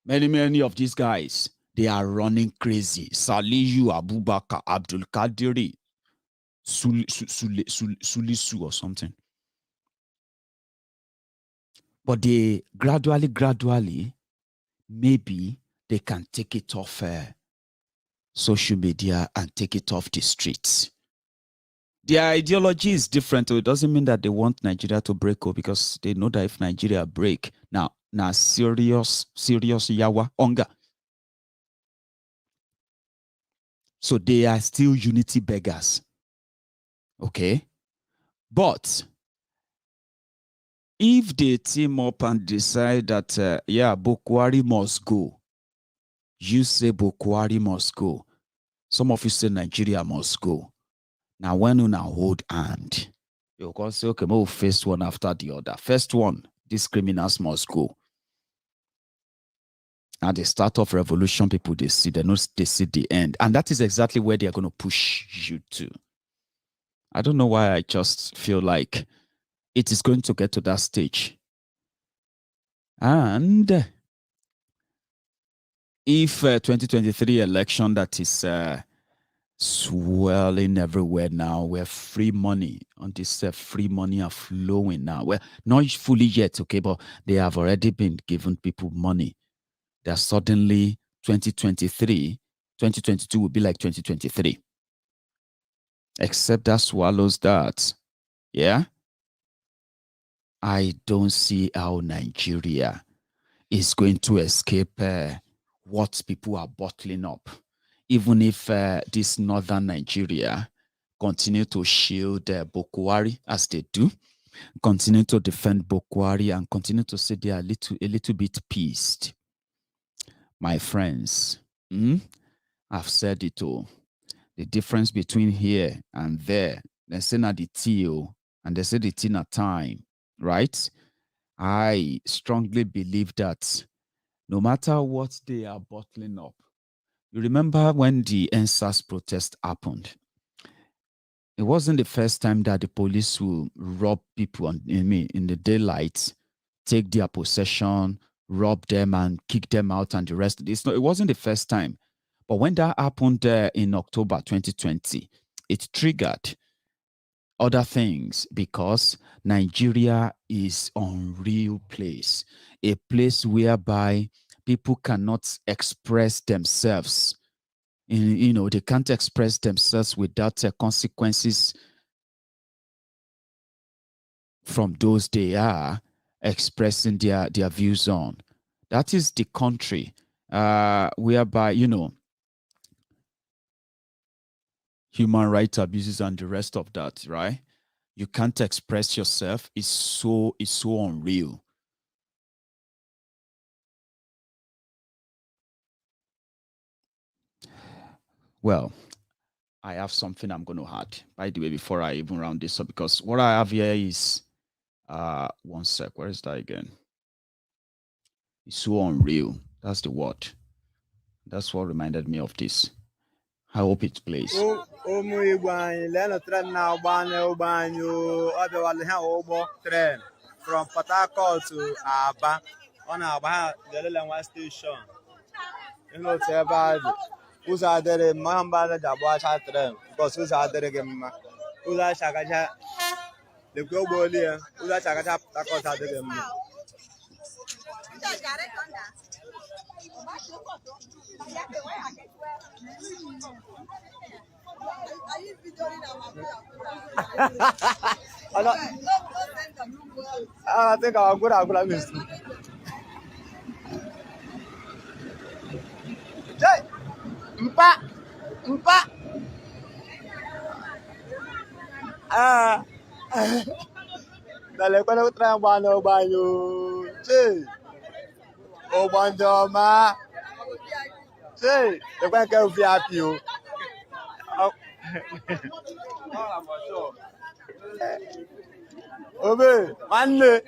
many of these guys, they are running crazy. Salihu Abubakar, Abdul Kadiri, Sulisu or something. But they gradually, maybe they can take it off social media and take it off the streets. Their ideology is different. So it doesn't mean that they want Nigeria to break up, because they know that if Nigeria break, now serious yawa hunger. So they are still unity beggars. Okay? But if they team up and decide that, Buhari must go, you say Buhari must go, some of you say Nigeria must go. Now, when you now hold hand, you can say, okay, we'll face one after the other. First one, these criminals must go. At the start of revolution, people, they see the end. And that is exactly where they're going to push you to. I don't know why I just feel like it is going to get to that stage. And if 2023 election that is swelling everywhere now, where free money on this free money are flowing now. Well, not fully yet, okay, but they have already been giving people money. That suddenly 2022 will be like 2023. Except that swallows that. Yeah? I don't see how Nigeria is going to escape what people are bottling up. Even if this northern Nigeria continue to shield Buhari as they do, continue to defend Buhari, and continue to say they are a little bit pissed. My friends, I've said it all. The difference between here and there, they say na the tea, and they say the tea na time, right? I strongly believe that no matter what they are bottling up, you remember when the NSAS protest happened? It wasn't the first time that the police will rob people in the daylight, take their possession, rob them and kick them out and the rest. It wasn't the first time. But when that happened in October 2020, it triggered other things, because Nigeria is an unreal place, a place whereby people cannot express themselves. They can't express themselves without consequences from those they are expressing their views on. That is the country whereby, human rights abuses and the rest of that, right? You can't express yourself. It's so unreal. Well, I have something I'm going to add, by the way, before I even round this up, because what I have here is, one sec, where is that again? It's so unreal. That's the word. That's what reminded me of this. I hope it plays. From Port Harcourt to Aba on Aba the station. You know, it's about who's out there, Mahamba, the Abacha train, because who's out there again, who's that Shagaja, the global here, who's that Shagaja, Takos out there. I think I'm good. I'm going to miss. Mpa. Dale cuando traen baño. Sí. O cuando más. Sí. Te cuento que fui a Pio. Obe, manle.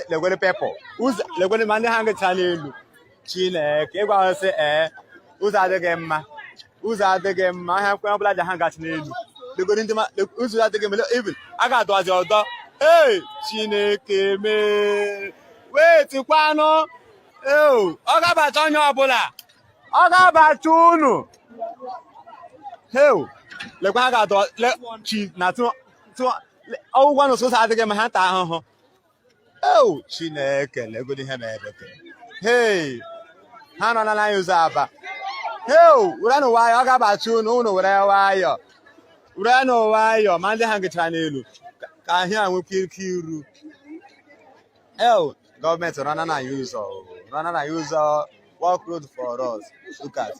Le go pepper. Le go mande hanga channel. Chile, ke gwa se uza de gemma. Uza de gemma ha kwa bla de hanga channel. the good into my who's that taking even. I got to your dog. Hey, Chineke me. Wait, Iquano. Oh, Oga Batonyo Bola. Oga Batunu. Hey, le kwa ga to le chi na to o wa no so sa de ma ha ta ho. Oh, Chineke le go di he na ebete. Hey, ha no na na use aba. Hey, ura no wa Oga Batunu no ura wa yo. Ura no wa yo man de hang cha n'elu. Ka ahia anwe kiru. Oh, government run na use work road for us. Look at.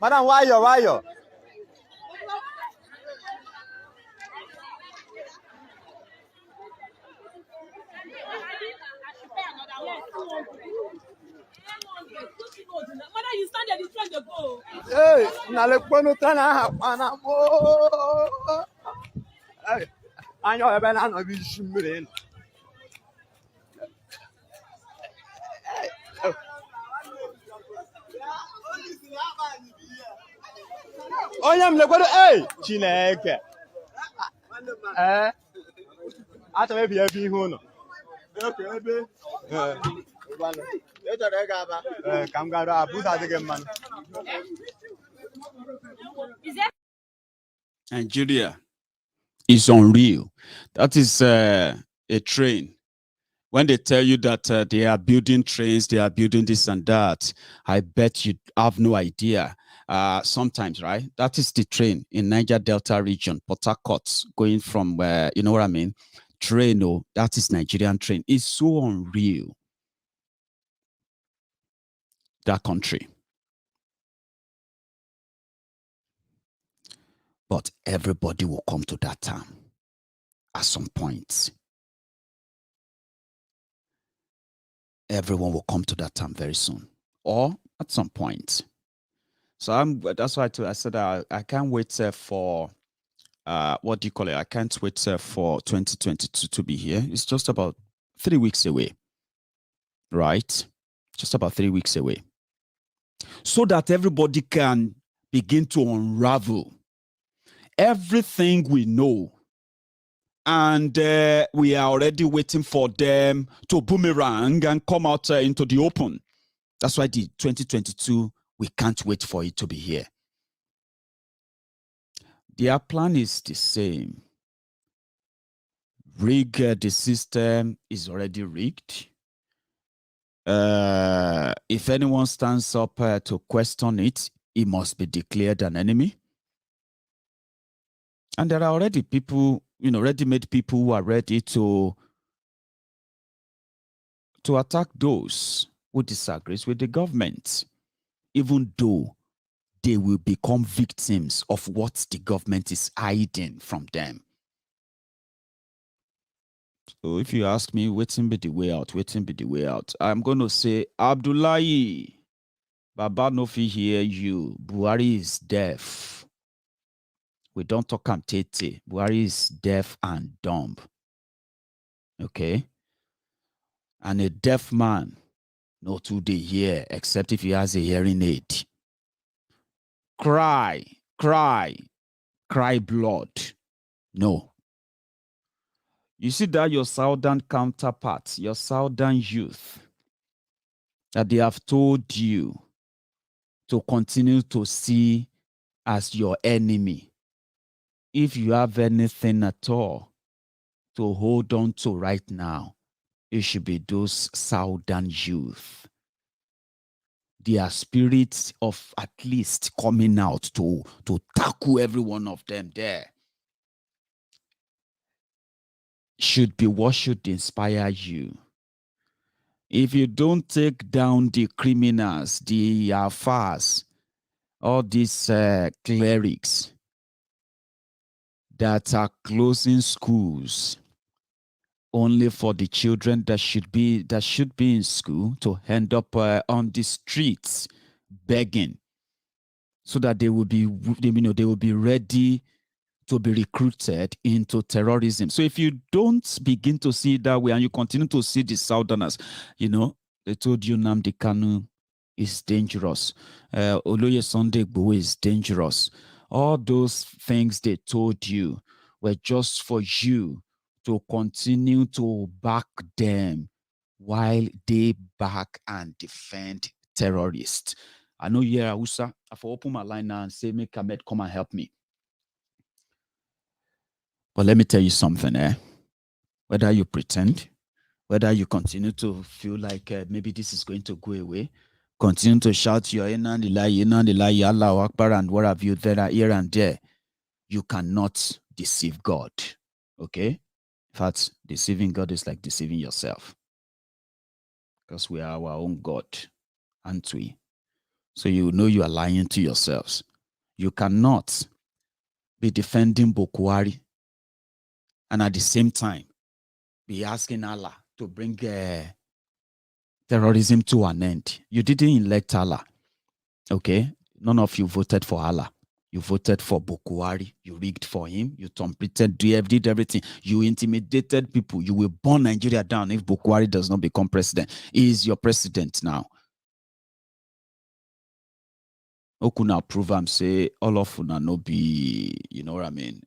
Madam, why yo? You stand there, the train to go. Hey, na le pono tana pana mo. Hey, anyo ebe na no bi shimire. Onyam le pono hey, Chineke. Ata me bia bi hu no. Okay, ebe. Kam ga ra busa de man. Nigeria is unreal. That is a train. When they tell you that they are building trains, they are building this and that, I bet you have no idea. Sometimes, right? That is the train in Niger Delta region, Port Harcourt, going from where, you know what I mean? Train, oh, that is Nigerian train. It's so unreal. That country. But everybody will come to that time at some point. Everyone will come to that time very soon, or at some point. So that's why I said I can't wait for what do you call it? I can't wait for 2022 to be here. It's just about 3 weeks away, right? Just about 3 weeks away, so that everybody can begin to unravel everything we know. And we are already waiting for them to boomerang and come out into the open. That's why the 2022, we can't wait for it to be here. Their plan is the same. The system is already rigged. If anyone stands up to question it, he must be declared an enemy. And there are already people, ready-made people who are ready to attack those who disagree with the government, even though they will become victims of what the government is hiding from them. So if you ask me, waiting be the way out, I'm going to say, Abdullahi, Baba no fi hear you. Buhari is deaf. We don't talk am tete. Buhari is deaf and dumb. Okay? And a deaf man, no too dey hear, except if he has a hearing aid. Cry blood. No. You see that your southern counterparts, your southern youth, that they have told you to continue to see as your enemy. If you have anything at all to hold on to right now, it should be those southern youth. Their spirits of at least coming out to tackle every one of them there should be what should inspire you. If you don't take down the criminals, the affairs, all these clerics that are closing schools only for the children that should be in school to end up on the streets begging, so that they will be ready to be recruited into terrorism. So if you don't begin to see it that way and you continue to see the Southerners, they told you Nnamdi Kanu is dangerous. Oloye Sunday Igboho is dangerous. All those things they told you were just for you to continue to back them while they back and defend terrorists. I know here, Hausa, I will open my line now and say, make Ahmed come and help me. But let me tell you something, whether you pretend, whether you continue to feel like maybe this is going to go away, continue to shout your inna lillahi, Allahu Akbar, and what have you there, here and there, you cannot deceive God. Okay? In fact, deceiving God is like deceiving yourself. Because we are our own God, aren't we? So you know you are lying to yourselves. You cannot be defending Buhari and at the same time be asking Allah to bring terrorism to an end. You didn't elect Allah, okay? None of you voted for Allah. You voted for Buhari. You rigged for him. You trumpeted, did everything. You intimidated people. You will burn Nigeria down if Buhari does not become president. He is your president now. Okuna prove am say all of una no be, you know what I mean?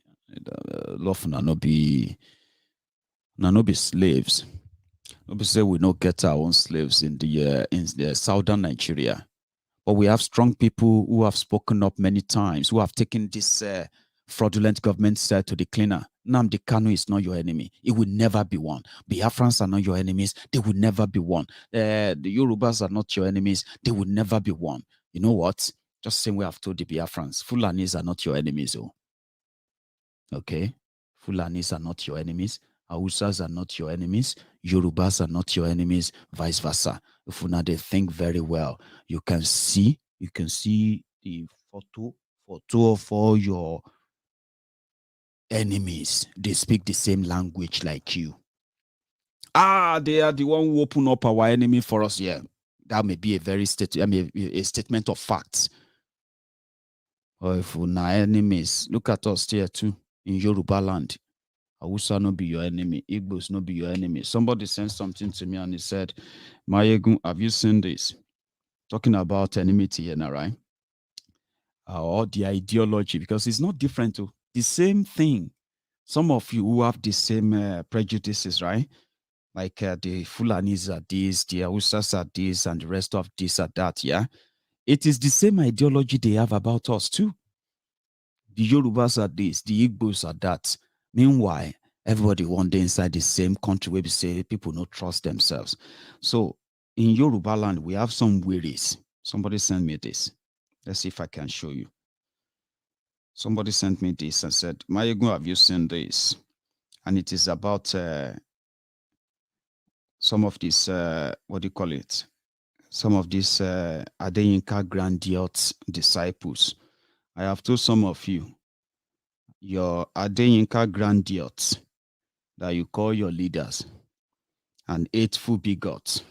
All of una no be slaves. No be say we no get our own slaves in the southern Nigeria. But we have strong people who have spoken up many times, who have taken this fraudulent government to the cleaner. Nnamdi Kanu is not your enemy. It will never be one. Biafrans are not your enemies. They will never be one. The Yorubas are not your enemies. They will never be one. You know what? Just same way I've told the Biafrans, Fulanis are not your enemies. Oh. Okay? Fulanis are not your enemies. Hausas are not your enemies. Yorubas are not your enemies. Vice versa. If you now they think very well, you can see the photo of all your enemies. They speak the same language like you. They are the one who open up our enemy for us. Yeah, that may be a statement of facts. Or if we're not enemies, look at us here too in Yoruba land. Hausa no be your enemy. Igbos no be your enemy. Somebody sent something to me and he said, Maiyegun, have you seen this? Talking about enmity here now, right? Or the ideology, because it's not different to the same thing. Some of you who have the same prejudices, right? Like the Fulanis are this, the Hausas are this, and the rest of this are that, yeah? It is the same ideology they have about us too. The Yorubas are this, the Igbos are that. Meanwhile, everybody one day inside the same country where we say people don't trust themselves. So in Yoruba land, we have some wearies. Somebody sent me this. Let's see if I can show you. Somebody sent me this and said, Maiyegun, have you seen this? And it is about some of these, what do you call it? Some of these Adeyinka grandiose disciples. I have told some of you, your Adeyinka grandiose that you call your leaders and hateful bigots,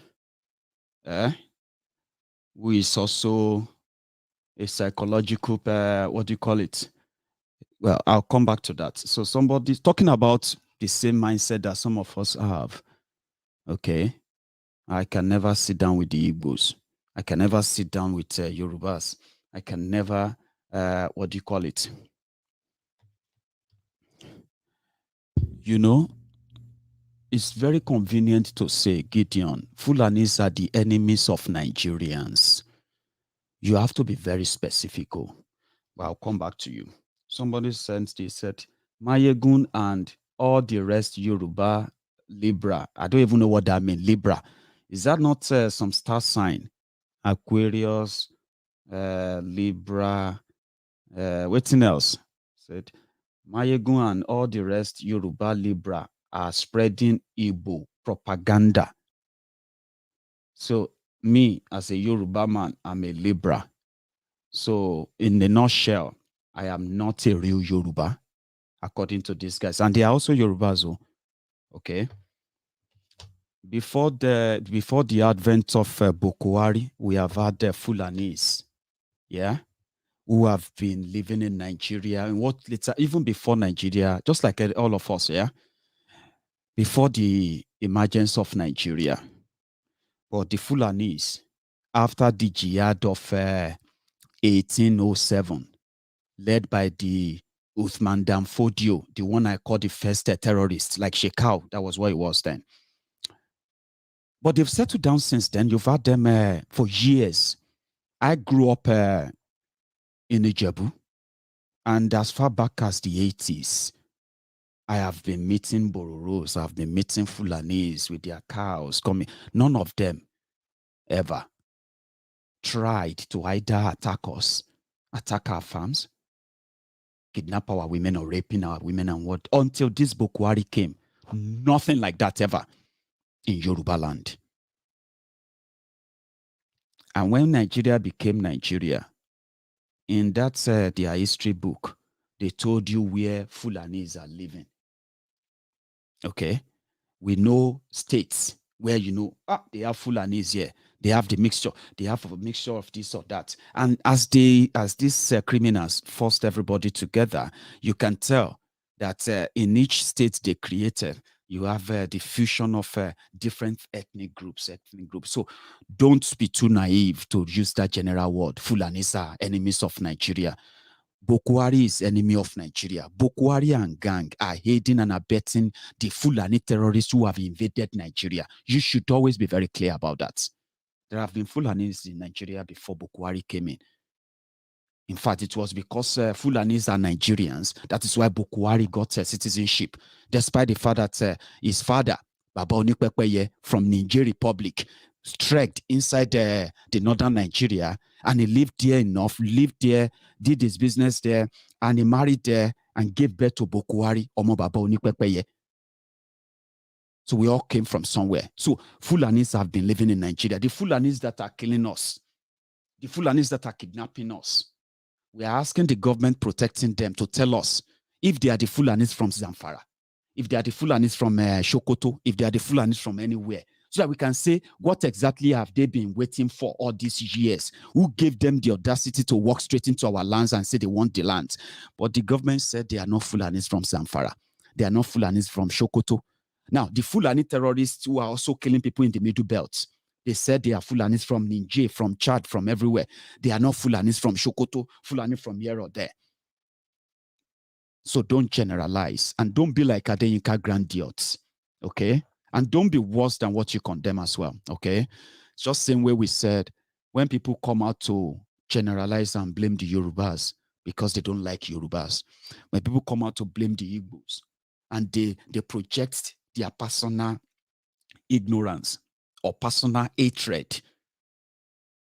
who is also a psychological, what do you call it? Well, I'll come back to that. So somebody's talking about the same mindset that some of us have. Okay. I can never sit down with the Igbos. I can never sit down with Yorubas. I can never, what do you call it? You know, it's very convenient to say, Gideon, Fulanis are the enemies of Nigerians. You have to be very specific. But I'll come back to you. Somebody sent this, said, Maiyegun and all the rest Yoruba, Libra. I don't even know what that means, Libra. Is that not some star sign? Aquarius, Libra, what's else? Said, Maiyegun and all the rest Yoruba, Libra are spreading Igbo propaganda. So me, as a Yoruba man, I'm a Libra. So in a nutshell, I am not a real Yoruba, according to these guys. And they are also Yorubas, okay? Before the advent of Buhari, we have had the Fulanis, yeah, who have been living in Nigeria, and what later, even before Nigeria, just like all of us, yeah, before the emergence of Nigeria. But the Fulanis, after the jihad of 1807, led by the Uthman Danfodio, the one I call the first terrorist, like Shekau. That was what it was then. But they've settled down since then. You've had them for years. I grew up in Ijebu, and as far back as the 80s, I have been meeting Bororos, I've been meeting Fulanis with their cows coming. None of them ever tried to either attack us, attack our farms, kidnap our women or raping our women and what, until this Buhari came. Nothing like that ever in Yoruba land. And when Nigeria became Nigeria, in that their history book, they told you where Fulanis are living. Okay? We know states where they have Fulanis here. They have the mixture. They have a mixture of this or that. And as these criminals forced everybody together, you can tell that in each state they created, you have the fusion of different ethnic groups. So don't be too naive to use that general word. Fulanis are enemies of Nigeria. Buhari is enemy of Nigeria. Buhari and gang are aiding and abetting the Fulani terrorists who have invaded Nigeria. You should always be very clear about that. There have been Fulanis in Nigeria before Buhari came in. In fact, it was because Fulanis are Nigerians. That is why Buhari got citizenship, despite the fact that his father, Baba Onikpekpeye from Niger Republic, trekked inside the northern Nigeria, and he lived there, did his business there, and he married there and gave birth to Buhari, Omo Baba Onikpekpeye. So we all came from somewhere. So Fulanis have been living in Nigeria. The Fulanis that are killing us, the Fulanis that are kidnapping us, we are asking the government protecting them to tell us if they are the Fulanis from Zamfara, if they are the Fulanis from Sokoto, if they are the Fulanis from anywhere, so that we can say what exactly have they been waiting for all these years? Who gave them the audacity to walk straight into our lands and say they want the land? But the government said they are not Fulanis from Zamfara. They are not Fulanis from Sokoto. Now, the Fulani terrorists who are also killing people in the Middle Belt, they said they are Fulanis from Niger, from Chad, from everywhere. They are not Fulanis from Sokoto, Fulani from here or there. So don't generalize and don't be like Adeyinka grandiose, okay? And don't be worse than what you condemn as well, okay? It's just the same way we said, when people come out to generalize and blame the Yorubas because they don't like Yorubas, when people come out to blame the Igbos and they project their personal ignorance or personal hatred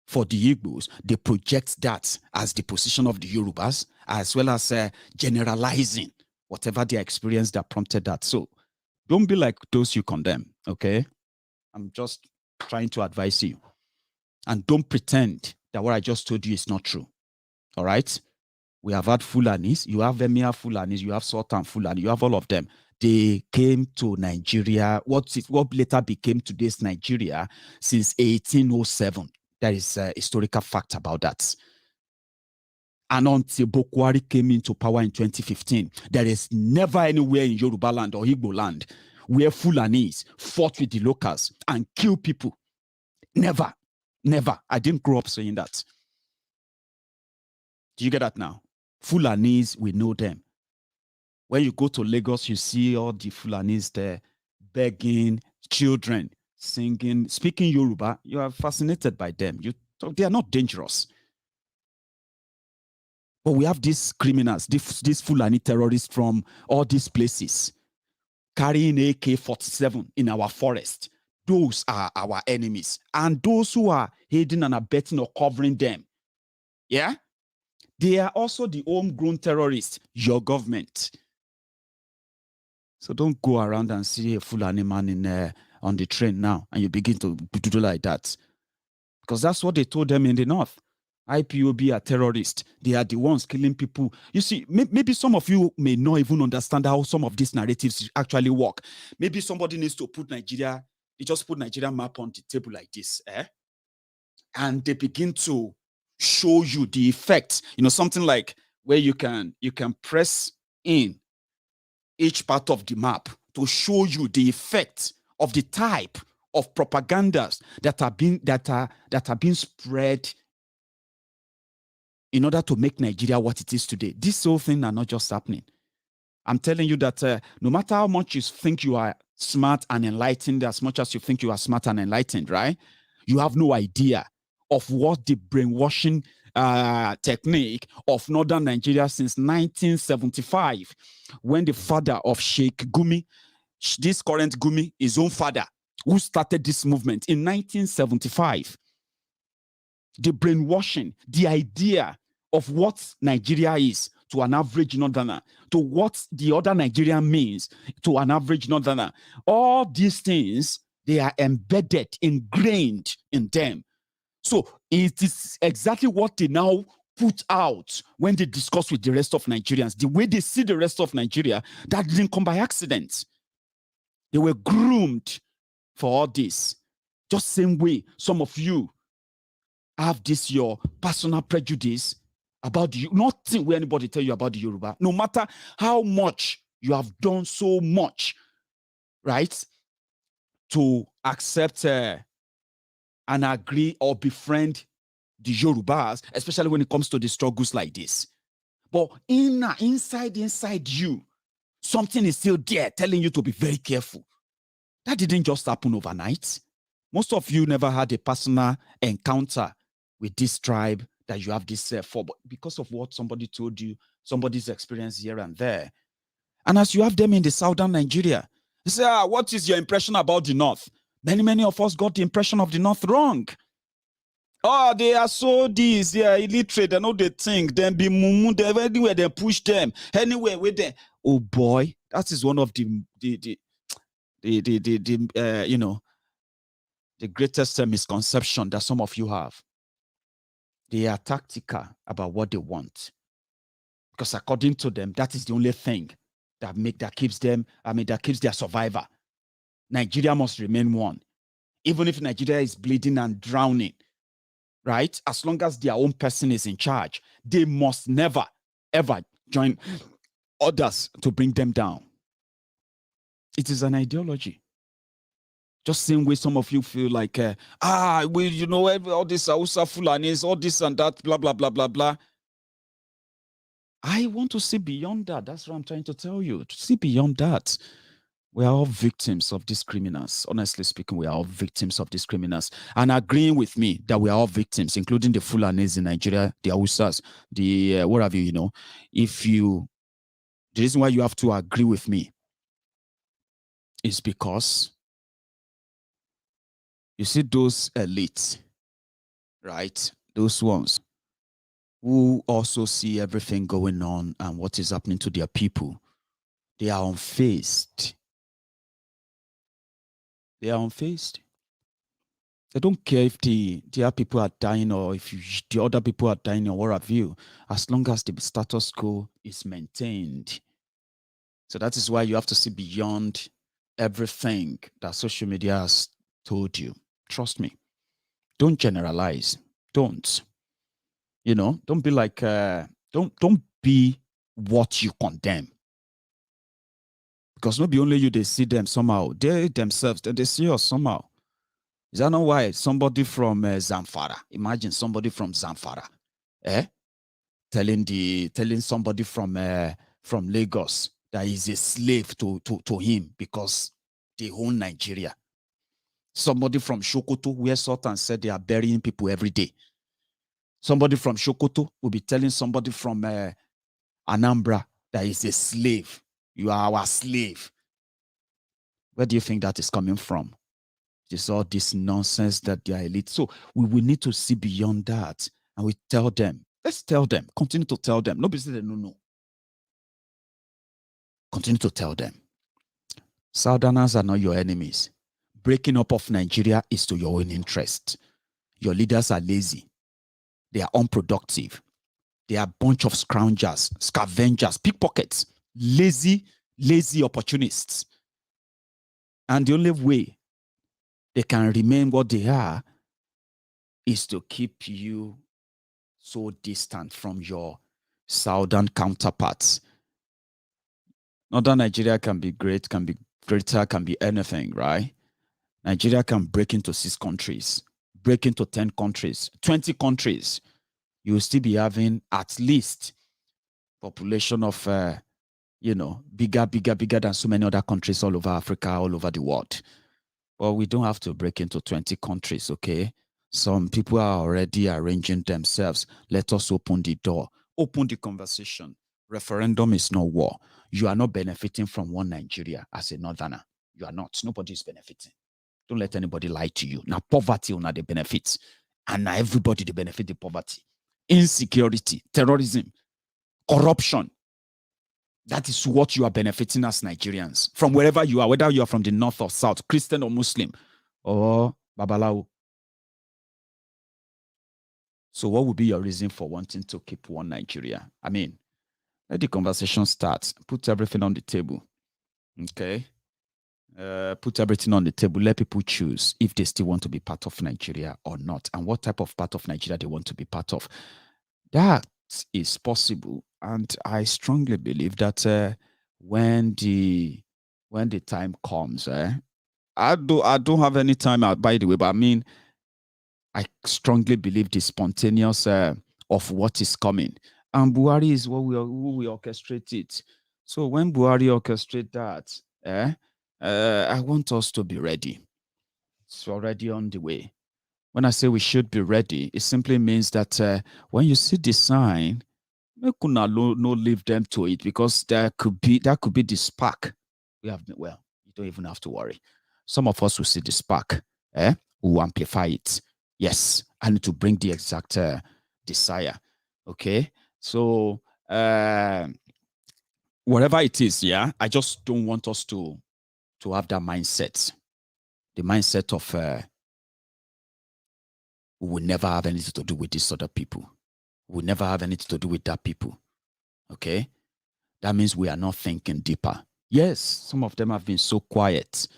for the Igbos, they project that as the position of the Yorubas, as well as generalizing whatever their experience that prompted that. So don't be like those you condemn, okay? I'm just trying to advise you. And don't pretend that what I just told you is not true, all right? We have had Fulanis, you have Emir Fulanis, you have Sultan Fulani, you have all of them. They came to Nigeria, what later became today's Nigeria, since 1807. There is a historical fact about that. And until Buhari came into power in 2015, there is never anywhere in Yoruba land or Igbo land where Fulanis fought with the locals and killed people. Never. Never. I didn't grow up saying that. Do you get that now? Fulanis, we know them. When you go to Lagos, you see all the Fulanis there begging, children singing, speaking Yoruba. You are fascinated by them. They are not dangerous. But we have these criminals, these Fulani terrorists from all these places carrying AK-47 in our forest. Those are our enemies. And those who are aiding and abetting or covering them, yeah, they are also the homegrown terrorists, your government. So don't go around and see a Fulani man on the train now and you begin to do like that. Because that's what they told them in the north. IPOB are terrorists. They are the ones killing people. You see, maybe some of you may not even understand how some of these narratives actually work. Maybe somebody needs to put Nigeria, they just put Nigeria map on the table like this, and they begin to show you the effect. Something like where you can press in each part of the map to show you the effect of the type of propagandas that are being spread in order to make Nigeria what it is today. This whole thing are not just happening. I'm telling you that no matter how much you think you are smart and enlightened, as much as you think you are smart and enlightened, right? You have no idea of what the brainwashing technique of northern Nigeria since 1975, when the father of Sheikh Gumi, this current Gumi, his own father, who started this movement in 1975. The brainwashing, the idea of what Nigeria is to an average northerner, to what the other Nigerian means to an average northerner. All these things, they are embedded, ingrained in them. So it is exactly what they now put out when they discuss with the rest of Nigerians. The way they see the rest of Nigeria, that didn't come by accident. They were groomed for all this. Just same way some of you have this your personal prejudice about the nothing where anybody tell you about the Yoruba, no matter how much you have done so much, right, to accept and agree or befriend the Yorubas, especially when it comes to the struggles like this. But inside you, something is still there telling you to be very careful. That didn't just happen overnight. Most of you never had a personal encounter with this tribe that you have this for, because of what somebody told you, somebody's experience here and there. And as you have them in the southern Nigeria, you say, what is your impression about the North? Many of us got the impression of the North wrong. Oh, they are so this, they are illiterate, they know they think, then be mumu, anywhere they push them, anywhere with them. Oh boy, that is one of the you know, the greatest misconception that some of you have. They are tactical about what they want, because according to them, that is the only thing that keeps them. That keeps their survivor. Nigeria must remain one, even if Nigeria is bleeding and drowning. Right? As long as their own person is in charge, they must never ever join others to bring them down. It is an ideology. Just same way some of you feel like, you know, all this Hausa Fulanis, all this and that, blah, blah, blah, blah, blah. I want to see beyond that. That's what I'm trying to tell you. To see beyond that. We are all victims of these criminals. Honestly speaking, we are all victims of these criminals. And agreeing with me that we are all victims, including the Fulanis in Nigeria, the Hausas, the what have you, you know. The reason why you have to agree with me is because you see those elites, right? Those ones who also see everything going on and what is happening to their people. They are unfazed. They are unfazed. They don't care if their people are dying or if the other people are dying or what have you, as long as the status quo is maintained. So that is why you have to see beyond everything that social media has told you. Trust me. Don't generalize. Don't. You know, don't be like, don't be what you condemn. Because not be only you, they see them somehow. They themselves, they see us somehow. Is that not why somebody from Zamfara, imagine somebody from Zamfara, telling somebody from Lagos that he's a slave to him because they own Nigeria. Somebody from Sokoto, where Sultan said they are burying people every day. Somebody from Sokoto will be telling somebody from Anambra that he's a slave. You are our slave. Where do you think that is coming from? It's all this nonsense that they are elite. So we will need to see beyond that. And we tell them, let's tell them, continue to tell them. Nobody said no. Continue to tell them. Southerners are not your enemies. Breaking up of Nigeria is to your own interest. Your leaders are lazy. They are unproductive. They are a bunch of scavengers, pickpockets, lazy opportunists. And the only way they can remain what they are is to keep you so distant from your southern counterparts. Northern Nigeria can be great, can be greater, can be anything, right? Nigeria can break into 6 countries, break into 10 countries, 20 countries. you will still be having at least population of, bigger than so many other countries all over Africa, all over the world. But we don't have to break into 20 countries, okay? Some people are already arranging themselves. Let us open the door, open the conversation. Referendum is not war. You are not benefiting from one Nigeria as a northerner. You are not. Nobody is benefiting. Don't let anybody lie to you. Now, poverty will not the benefits. And now everybody they benefit the poverty. Insecurity, terrorism, corruption. That is what you are benefiting as Nigerians. From wherever you are, whether you are from the north or south, Christian or Muslim, or Babalawo. So what would be your reason for wanting to keep one Nigeria? I mean, let the conversation start. Put everything on the table. Okay? Put everything on the table. Let people choose if they still want to be part of Nigeria or not, and what type of part of Nigeria they want to be part of. That is possible, and I strongly believe that when the time comes, I don't have any time out, by the way, but I mean, I strongly believe the spontaneous of what is coming, and Buhari is who we orchestrate it. So when Buhari orchestrate that, I want us to be ready. It's already on the way. When I say we should be ready, it simply means that when you see the sign, we could not leave them to it, because that could be the spark. You don't even have to worry. Some of us will see the spark, we will amplify it. Yes, I need to bring the exact desire. Okay, so whatever it is, I just don't want us to have that mindset. The mindset of we will never have anything to do with these other people. We will never have anything to do with that people. Okay? That means we are not thinking deeper. Yes, some of them have been so quiet.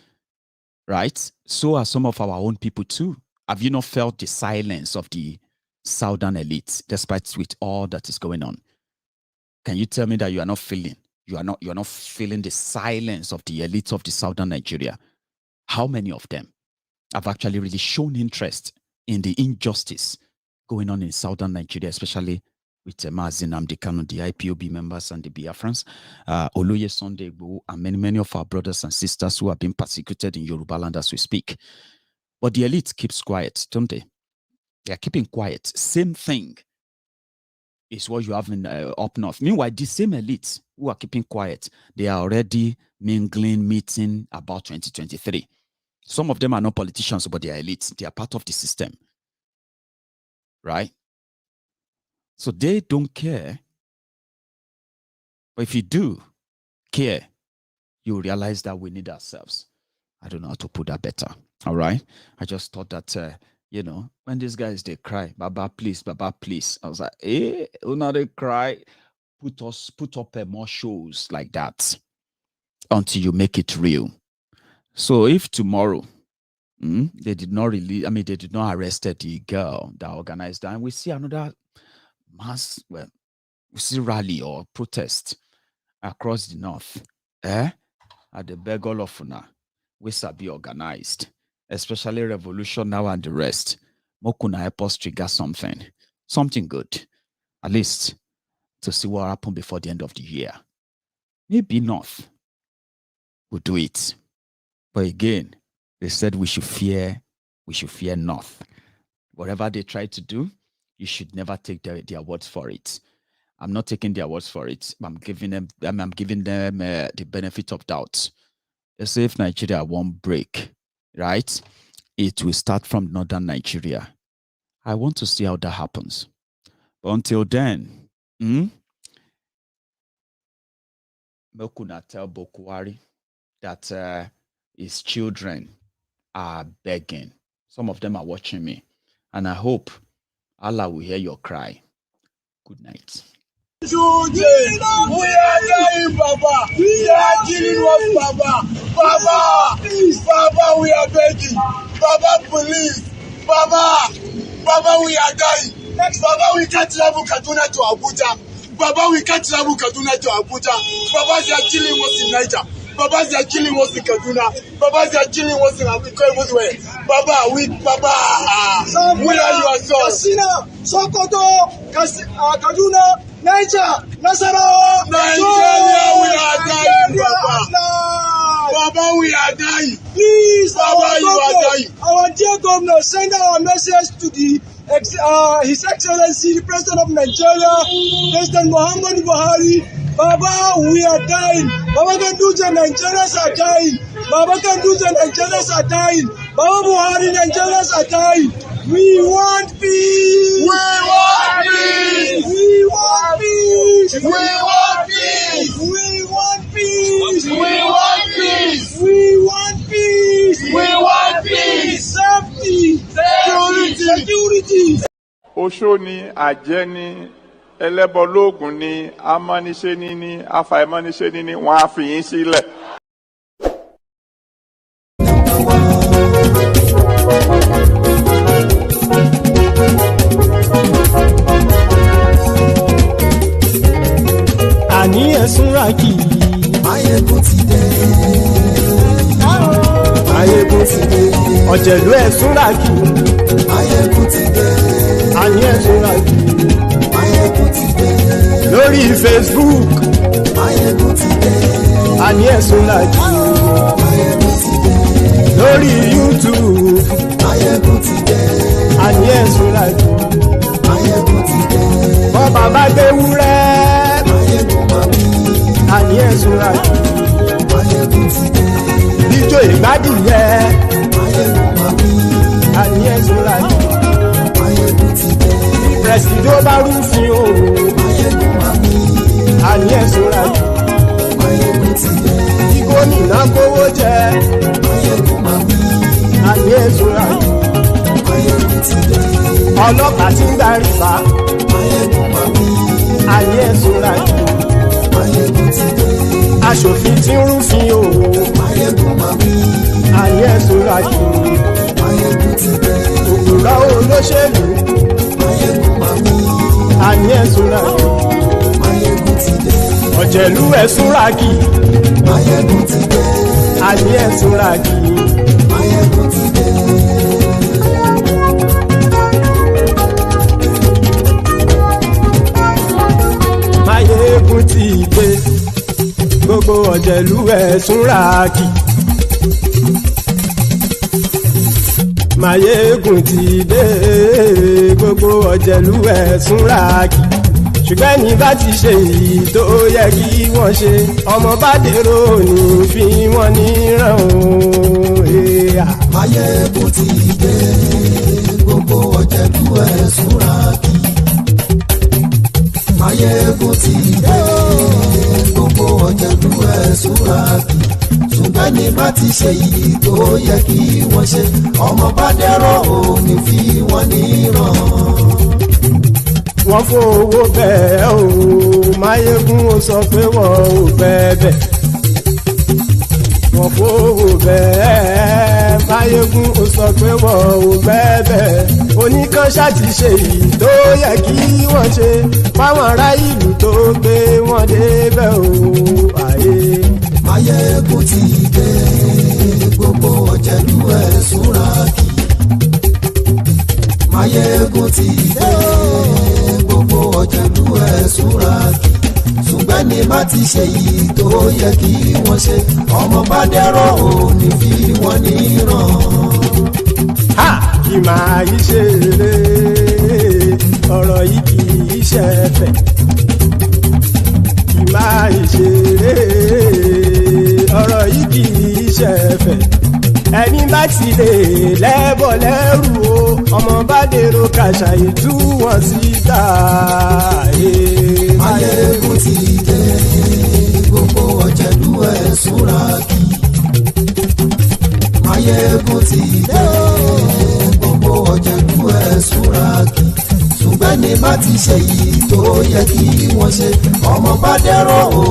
Right? So are some of our own people too. Have you not felt the silence of the southern elite, despite with all that is going on? Can you tell me that you are not feeling? You are not feeling the silence of the elites of the southern Nigeria? How many of them have actually really shown interest in the injustice going on in southern Nigeria, especially with Mazi Nnamdi Kanu, the IPOB members and the Biafrans, Oloye Sunday Igboho, and many of our brothers and sisters who have been persecuted in Yoruba land as we speak. But the elite keeps quiet, don't they? They are keeping quiet. Same thing is what you have in up north. Meanwhile, the same elites who are keeping quiet, they are already mingling, meeting about 2023. Some of them are not politicians, but they are elites. They are part of the system. Right? So they don't care. But if you do care, you realize that we need ourselves. I don't know how to put that better. All right? I just thought that, when these guys, they cry, Baba, please, I was like, now they cry, put up more shows like that until you make it real. So if tomorrow, they did not arrest the girl that organized that, and we see another we see rally or protest across the north, at the Begol of Funa, we be organized, especially Revolution Now and the rest. Mokuna help us trigger something good, at least to see what happened before the end of the year. Maybe North will do it, but again, they said we should fear North. Whatever they try to do, you should never take their words for it. I'm not taking their words for it. I'm giving them the benefit of doubt. Let's say if Nigeria won't break, right? It will start from northern Nigeria. I want to see how that happens. But until then, Mokuna tell Buhari that his children are begging. Some of them are watching me. And I hope Allah will hear your cry. Good night. Today, we are dying, Baba. They are killing us, Baba. Baba, Baba, we are begging. Baba, police. Baba, we are dying. Baba, we can't travel Kaduna to Abuja. Baba, we can't travel Kaduna to Abuja. Baba, they are killing us in Niger. Baba, they are killing us in Kaduna. Baba, they are killing us in everywhere. Baba, Baba, where are your sons? Katsina, Sokoto, Kaduna, Niger, Nasarawa. Nigeria, we are dying, Baba. Baba, we are dying. Please, Baba, you are dying. Our dear governor, send our message to His Excellency, the President of Nigeria, President Muhammad Buhari. Baba, we are dying. Baba Ganduje, Nigerians are dying. Baba Ganduje, Nigerians are dying. Baba Buhari, Nigerians are dying. We want peace. We want peace. We want peace. We want peace. We want peace. We want peace. We want peace. We want peace. Safety. Security. Oṣó ni, àjẹ́ ni, ẹlẹ́bọlóògùn ni, amániṣẹ́ni ni, afàìmọ́niṣẹ́ni ni, wọ́n á fi yín sílẹ̀. Àní ẹ̀sùn rákì. Maiyegun ti dé. Maiyegun ti dé. Ọ̀jẹ̀lú ẹ̀sùn rákì. Maiyegun ti dé. Àní ẹ̀sùn rákì. Maiyegun ti dé. Lórí Facebook. Maiyegun ti dé. Àní ẹ̀sùn rákì. Maiyegun ti dé. Lórí YouTube. Maiyegun ti dé. Àní ẹ̀sùn rákì. Maiyegun ti dé. Bọ́ba bá gbé wúrẹ́. Maiyegun máa bí. Àní ẹ̀sùn rákì. Maiyegun ti dé. Ijó ìgbádìyẹ. Maiyegun máa bí. Àní ẹ̀sùn rákì. Maiyegun ti dé. Pẹ̀sìdó bá rúfin o. Maiyegun máa bí. Àní ẹ̀sùn rákì. Maiyegun ti dé. Kí gómìnà kówó jẹ. Maiyegun máa bí. Àní ẹ̀sùn rákì. Maiyegun ti dé. Ọlọ́pàá tí ń darí bá. Maiyegun máa bí. Àní ẹ̀sùn rákì. Maiyegun ti dé. Aṣòfin tí ń rúfin o. Maiyegun máa bí. Àní ẹ̀sùn rákì. Maiyegun ti dé. Òpùrọ́ olóṣèlú. Maiyegun máa bí. Àní ẹ̀sùn rákì. Maiyegun ti dé. Ọ̀jẹ̀lú ẹ̀sùn rákì. Maiyegun ti dé. Àní ẹ̀sùn rákì. Maiyegun ti dé. Maiyegun ti dé. Gbogbo ọ̀jẹ̀lú ẹ̀sùn rákì. Maiyegun ti dé. Gbogbo ọ̀jẹ̀lú ẹ̀sùn rákì. Ṣùgbọ́n ní bá ti ṣe èyí tó yẹ kí wọ́n ṣe, ọmọ bá dèrò ní fi wọ́n níran o. Maiyegun ti dé. Gbogbo ọ̀jẹ̀lú ẹ̀sùn rákì. Maiyegun ti dé. Gbogbo ọ̀jẹ̀lú ẹ̀sùn rákì. Ṣùgbọ́n ní bá ti ṣe èyí tó yẹ kí wọ́n ṣe, ọmọ bá dèrò ní fi wọ́n níran. Wọ́n fowó bẹ́ẹ̀ o, Maiyegun ó sọ pé wọ́n ò bẹ́ẹ̀. Wọ́n fowó bẹ́ẹ̀, Maiyegun ó sọ pé wọ́n ò bẹ́ẹ̀. Oníkan ṣáàtì ṣe èyí tó yẹ kí wọ́n ṣe, fáwọn ará ìlú tó gbé wọn débẹ̀ o. Maiyegun ti dé. Gbogbo ọ̀jẹ̀lú ẹ̀sùn rákì. Maiyegun ti dé. Gbogbo ọ̀jẹ̀lú ẹ̀sùn rákì. Ṣùgbọ́n ní bá ti ṣe yìí tó yẹ kí wọ́n ṣe, ọmọ bá dẹ́rọ̀ ò ní fi wọ́n níran. Kì máa yí ṣe eré, ọ̀rọ̀ yìí kì í ṣe ẹ̀fẹ̀. Kì máa yí ṣe eré, ọ̀rọ̀ yìí kì í ṣe ẹ̀fẹ̀. Ẹni bá ti lè lẹ́bọ̀ lẹ́rù o, ọmọ bá dèrò kàṣàyè tú wọn síta. Maiyegun ti dé. Gbogbo ọ̀jẹ̀lú ẹ̀sùn rákì. Maiyegun ti dé. Gbogbo ọ̀jẹ̀lú ẹ̀sùn rákì. Ṣùgbọ́n ní bá ti ṣe yìí tó yẹ kí wọ́n ṣe, ọmọ bá dẹ́rọ̀ ò